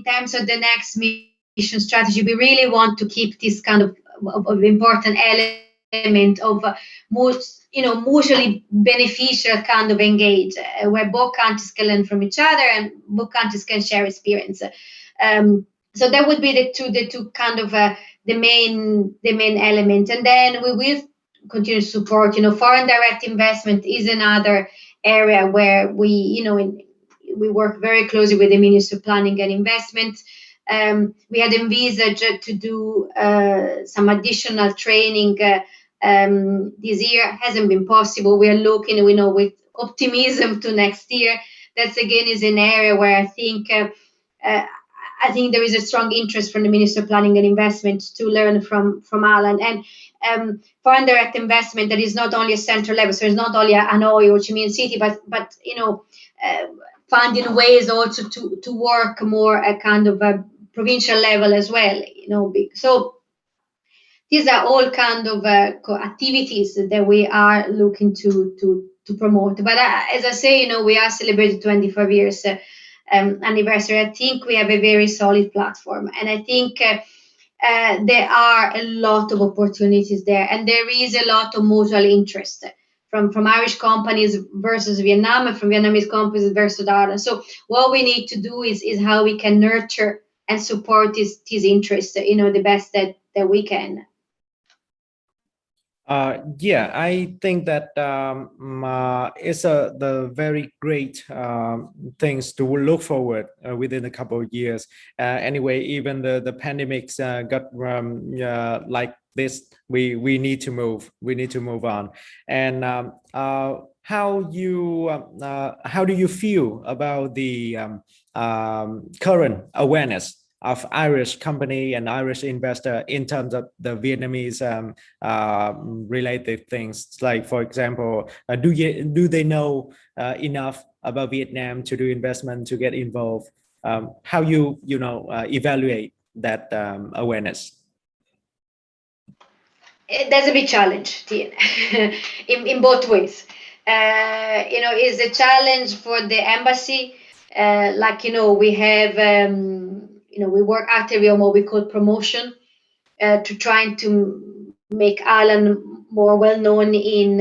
terms of the next mission strategy, we really want to keep this kind of important element of mutually beneficial kind of engage, where both countries can learn from each other and both countries can share experience. So that would be the two kind of the main element. And then we will continue to support. Foreign direct investment is another area where we work very closely with the Ministry of Planning and Investment. We had envisaged to do some additional training this year. Hasn't been possible. We are looking, with optimism to next year. That's again is an area where I think there is a strong interest from the Ministry of Planning and Investment to learn from Ireland. And foreign direct investment that is not only a central level, so it's not only a Hanoi or Ho Chi Minh City, but finding ways also to work more at kind of a provincial level as well. So these are all kind of activities that we are looking to promote. But as I say, we are celebrating 25 years anniversary. I think we have a very solid platform, and I think there are a lot of opportunities there, and there is a lot of mutual interest from Irish companies versus Vietnam, and from Vietnamese companies versus Ireland. So what we need to do is how we can nurture and support this interest, the best that we can. Yeah, I think that it's the very great things to look forward within a couple of years. Anyway, even the pandemics got like this. We need to move. We need to move on. And how do you feel about the current awareness of Irish company and Irish investor in terms of the Vietnamese related things? Like, for example, do they know enough about Vietnam to do investment, to get involved? How you evaluate that awareness? That's a big challenge, Tien, in both ways. It's a challenge for the embassy. We have. We work actively on what we call promotion, to trying to make Ireland more well known in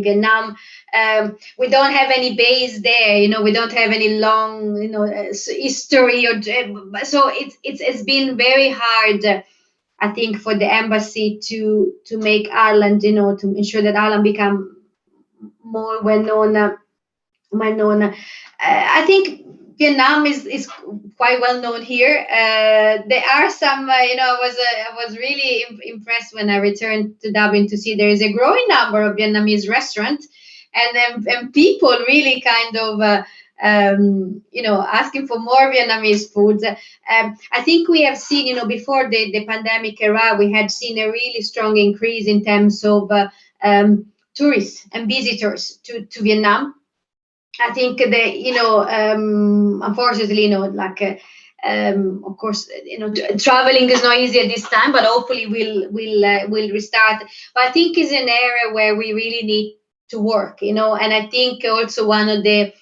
Vietnam. We don't have any base there, we don't have any long, history, so it's been very hard, I think, for the embassy to make Ireland, to ensure that Ireland become more well known. I think Vietnam is quite well known here. There are some, I was really impressed when I returned to Dublin to see there is a growing number of Vietnamese restaurants, and people really kind of, asking for more Vietnamese foods. I think we have seen, before the pandemic era, we had seen a really strong increase in terms of tourists and visitors to Vietnam. I think that, unfortunately, of course, traveling is not easy at this time, but hopefully we'll restart. But I think it's an area where we really need to work, and I think also one of the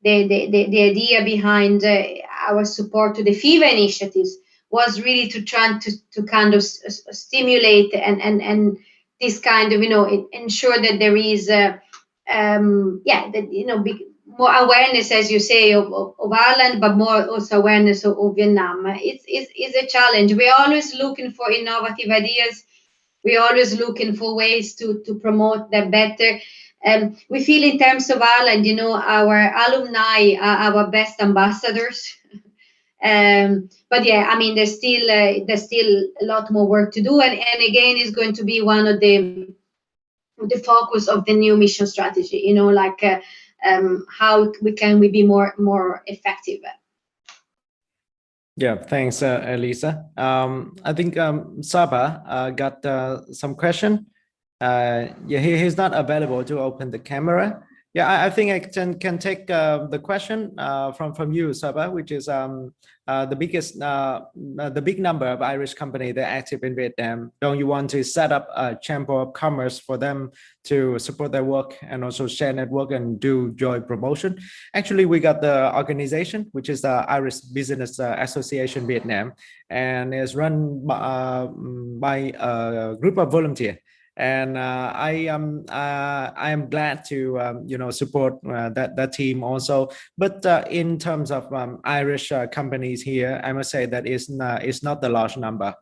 idea behind our support to the FIVAA initiatives was really to try to kind of stimulate and this kind of, ensure that there is, more awareness, as you say, of Ireland, but more also awareness of Vietnam. It's a challenge. We're always looking for innovative ideas. We're always looking for ways to promote that better. We feel in terms of Ireland, you know, our alumni are our best ambassadors. But yeah, I mean, there's still a lot more work to do, and again, it's going to be one of the focus of the new mission strategy. You know, like how we be more effective. Yeah, thanks, Elisa. I think Saba got some question. Yeah, he's not available to open the camera. Yeah, I think I can take the question from you, Saba, which is the big number of Irish companies that are active in Vietnam. Don't you want to set up a chamber of commerce for them to support their work and also share network and do joint promotion? Actually, we got the organization, which is the Irish Business Association Vietnam, and is run by a group of volunteers. And I am glad to support that team also. But in terms of Irish companies here, I must say that it's not the large number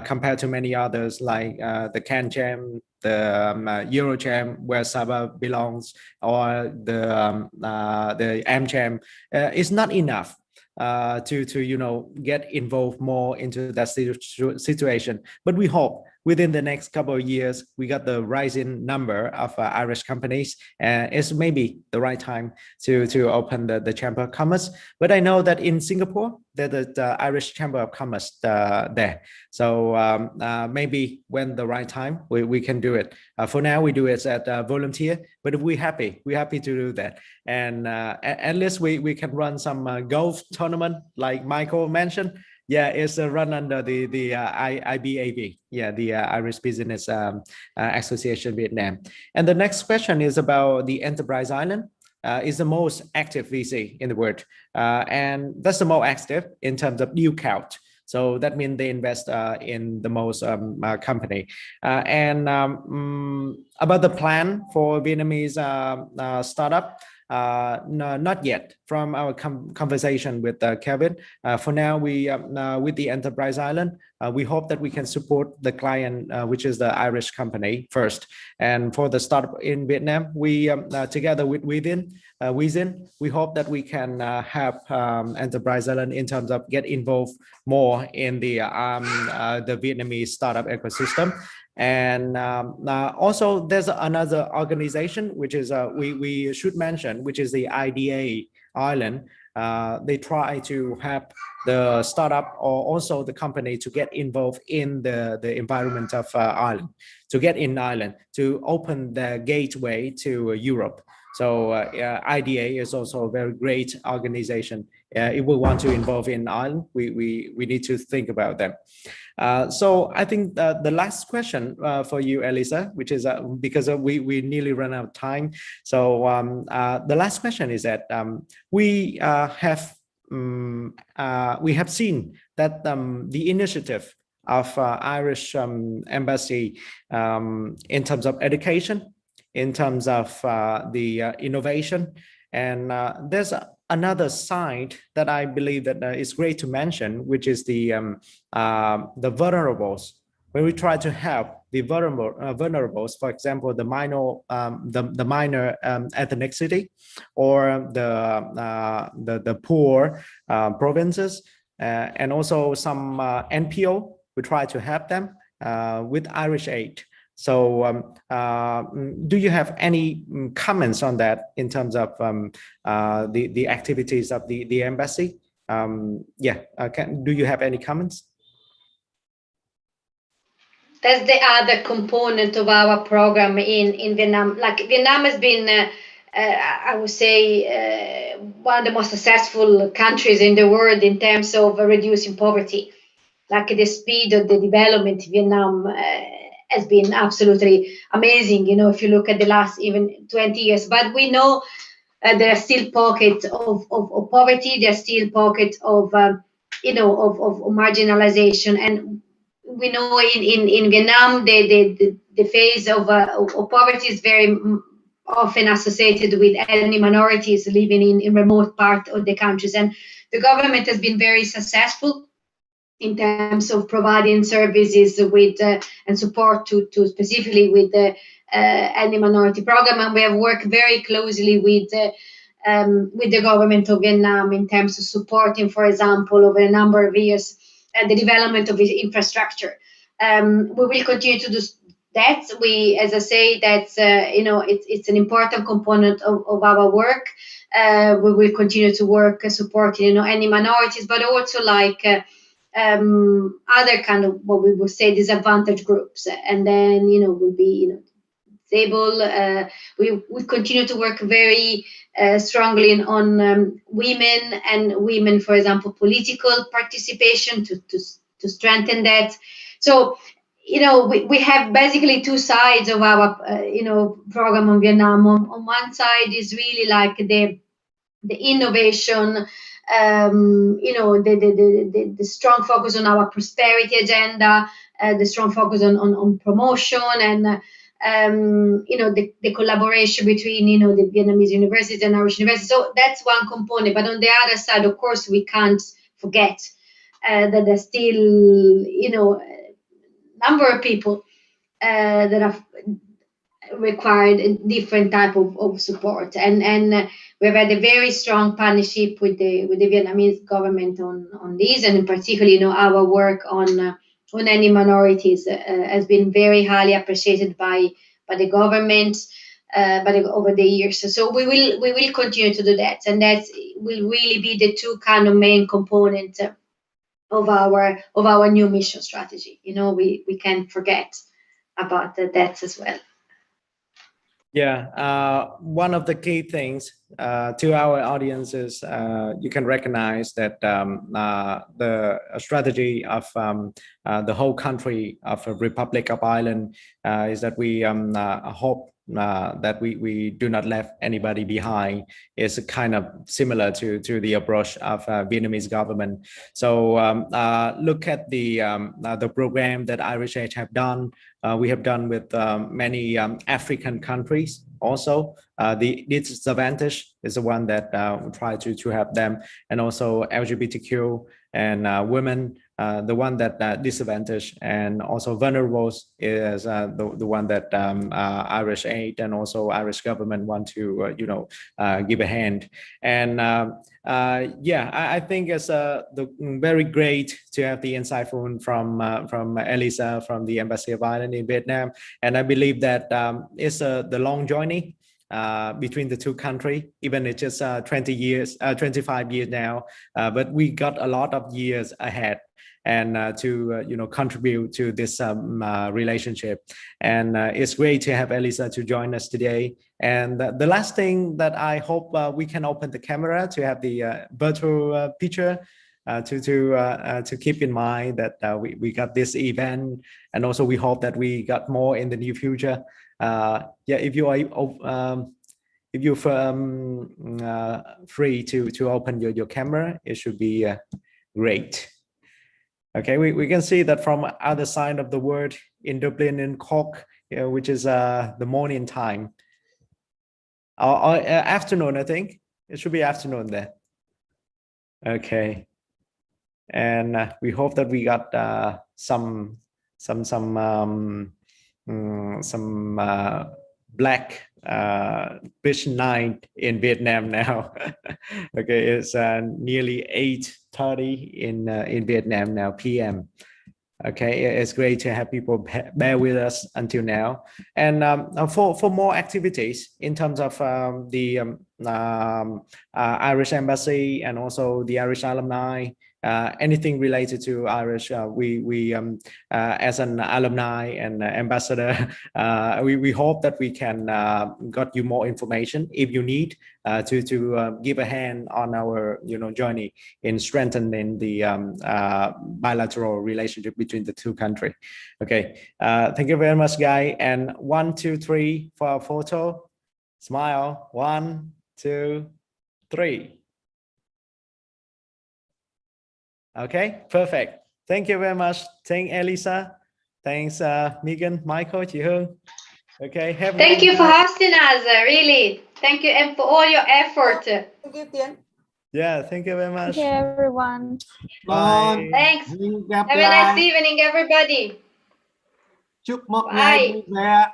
compared to many others like the 𝐞𝐗𝐻, the 𝐼𝐢𝐥𝐥, where Saba belongs, or the 𝐴𝐻. It's not enough to get involved more into that situation. But we hope within the next couple of years, we got the rising number of Irish companies. It's maybe the right time to open the Chamber of Commerce. But I know that in Singapore, there's the Irish Chamber of Commerce there. So maybe when the right time, we can do it. For now, we do it as a volunteer, but if we're happy to do that. And at least we can run some golf tournament like Michael mentioned. Yeah, it's run under the IBAV, yeah, the Irish Business Association Vietnam. And the next question is about the Enterprise Island. Is the most active VC in the world, and that's the most active in terms of new count. So that means they invest in the most company. And about the plan for Vietnamese startup. No, not yet. From our conversation with Kevin, for now we with the Enterprise Island, we hope that we can support the client, which is the Irish company first. And for the startup in Vietnam, we together with Within, we hope that we can have Enterprise Island in terms of get involved more in the Vietnamese startup ecosystem. And also there's another organization which is we should mention, which is the IDA Ireland. They try to have the startup or also the company to get involved in the environment of Ireland, to get in Ireland, to open the gateway to Europe. So IDA is also a very great organization. If we want to involve in Ireland, we need to think about them. So I think the last question for you, Elisa, which is because we nearly run out of time. So the last question is that we have seen that the initiative of Irish Embassy in terms of education, in terms of the innovation, and there's another side that I believe that is great to mention, which is the vulnerables. When we try to help the vulnerables, for example, the minor ethnicity, or the poor provinces, and also some NPO, we try to help them with Irish Aid. So do you have any comments on that in terms of the activities of the embassy? Do you have any comments? That's the other component of our program in Vietnam. Like Vietnam has been, I would say, one of the most successful countries in the world in terms of reducing poverty. Like the speed of the development in Vietnam has been absolutely amazing, you know, if you look at the last even 20 years. But we know there are still pockets of poverty, there are still pockets of, of marginalization. And we know in Vietnam, the phase of poverty is very often associated with ethnic minorities living in remote part of the countries. And the government has been very successful in terms of providing services with and support to specifically with the ethnic minority program. And we have worked very closely with the government of Vietnam in terms of supporting, for example, over a number of years, the development of infrastructure. We will continue to do that. As I say, that's it's an important component of our work. We will continue to work supporting any minorities, but also like other kind of what we would say disadvantaged groups, and then will be disabled. We continue to work very strongly on women, for example, political participation to strengthen that. So we have basically two sides of our program on Vietnam. On one side is really like the innovation, the strong focus on our prosperity agenda, the strong focus on promotion, and the collaboration between the Vietnamese universities and Irish universities. So that's one component. But on the other side, of course, we can't forget that there's still number of people that have required a different type of support, and we've had a very strong partnership with the Vietnamese government on this, and in particular, our work on any minorities has been very highly appreciated by the government over the years. So we will continue to do that, and that will really be the two kind of main components of our new mission strategy. We can't forget about that as well. Yeah, one of the key things to our audience is you can recognize that the strategy of the whole country of the Republic of Ireland is that we hope that we do not leave anybody behind. Is kind of similar to the approach of Vietnamese government. So look at the program that 𝐼𝐸𝐥 have done. We have done with many African countries also. The disadvantage is the one that we try to help them, and also LGBTQ and women, the one that disadvantaged and also vulnerable is the one that 𝐼𝐸𝐥 and also Irish government want to give a hand. And yeah, I think it's very great to have the insightful from Elisa from the Embassy of Ireland in Vietnam, and I believe that it's the long journey between the two countries, even it's just 25 years now, but we got a lot of years ahead and to contribute to this relationship. And it's great to have Elisa to join us today. And the last thing that I hope we can open the camera to have the virtual picture to keep in mind that we got this event, and also we hope that we got more in the near future. Yeah, if you're free to open your camera, it should be great. Okay, we can see that from other side of the world in Dublin, in Cork, which is the morning time or afternoon. I think it should be afternoon there. Okay, and we hope that we got some black beach night in Vietnam now. Okay, it's nearly 8:30 in Vietnam now PM. Okay, it's great to have people bear with us until now. And for more activities in terms of the Irish Embassy and also the Irish alumni, anything related to Irish, we as an alumni and ambassador, we hope that we can got you more information if you need to give a hand on our journey in strengthening the bilateral relationship between the two countries. Okay, thank you very much, guys. And 1, 2, 3 for our photo. Smile. 1, 2, 3. Okay, perfect. Thank you very much. Thank Elisa. Thanks Megan, Michael, chị Hương. Okay. Have a Thank good you for night. hosting us, really. Thank you, and for all your effort. Thank you, Tiến. Yeah. Thank you very much. Thank you, everyone. Bye. Thanks. Hẹn gặp Have a nice lại. evening, everybody. Chúc một ngày Bye. vui vẻ.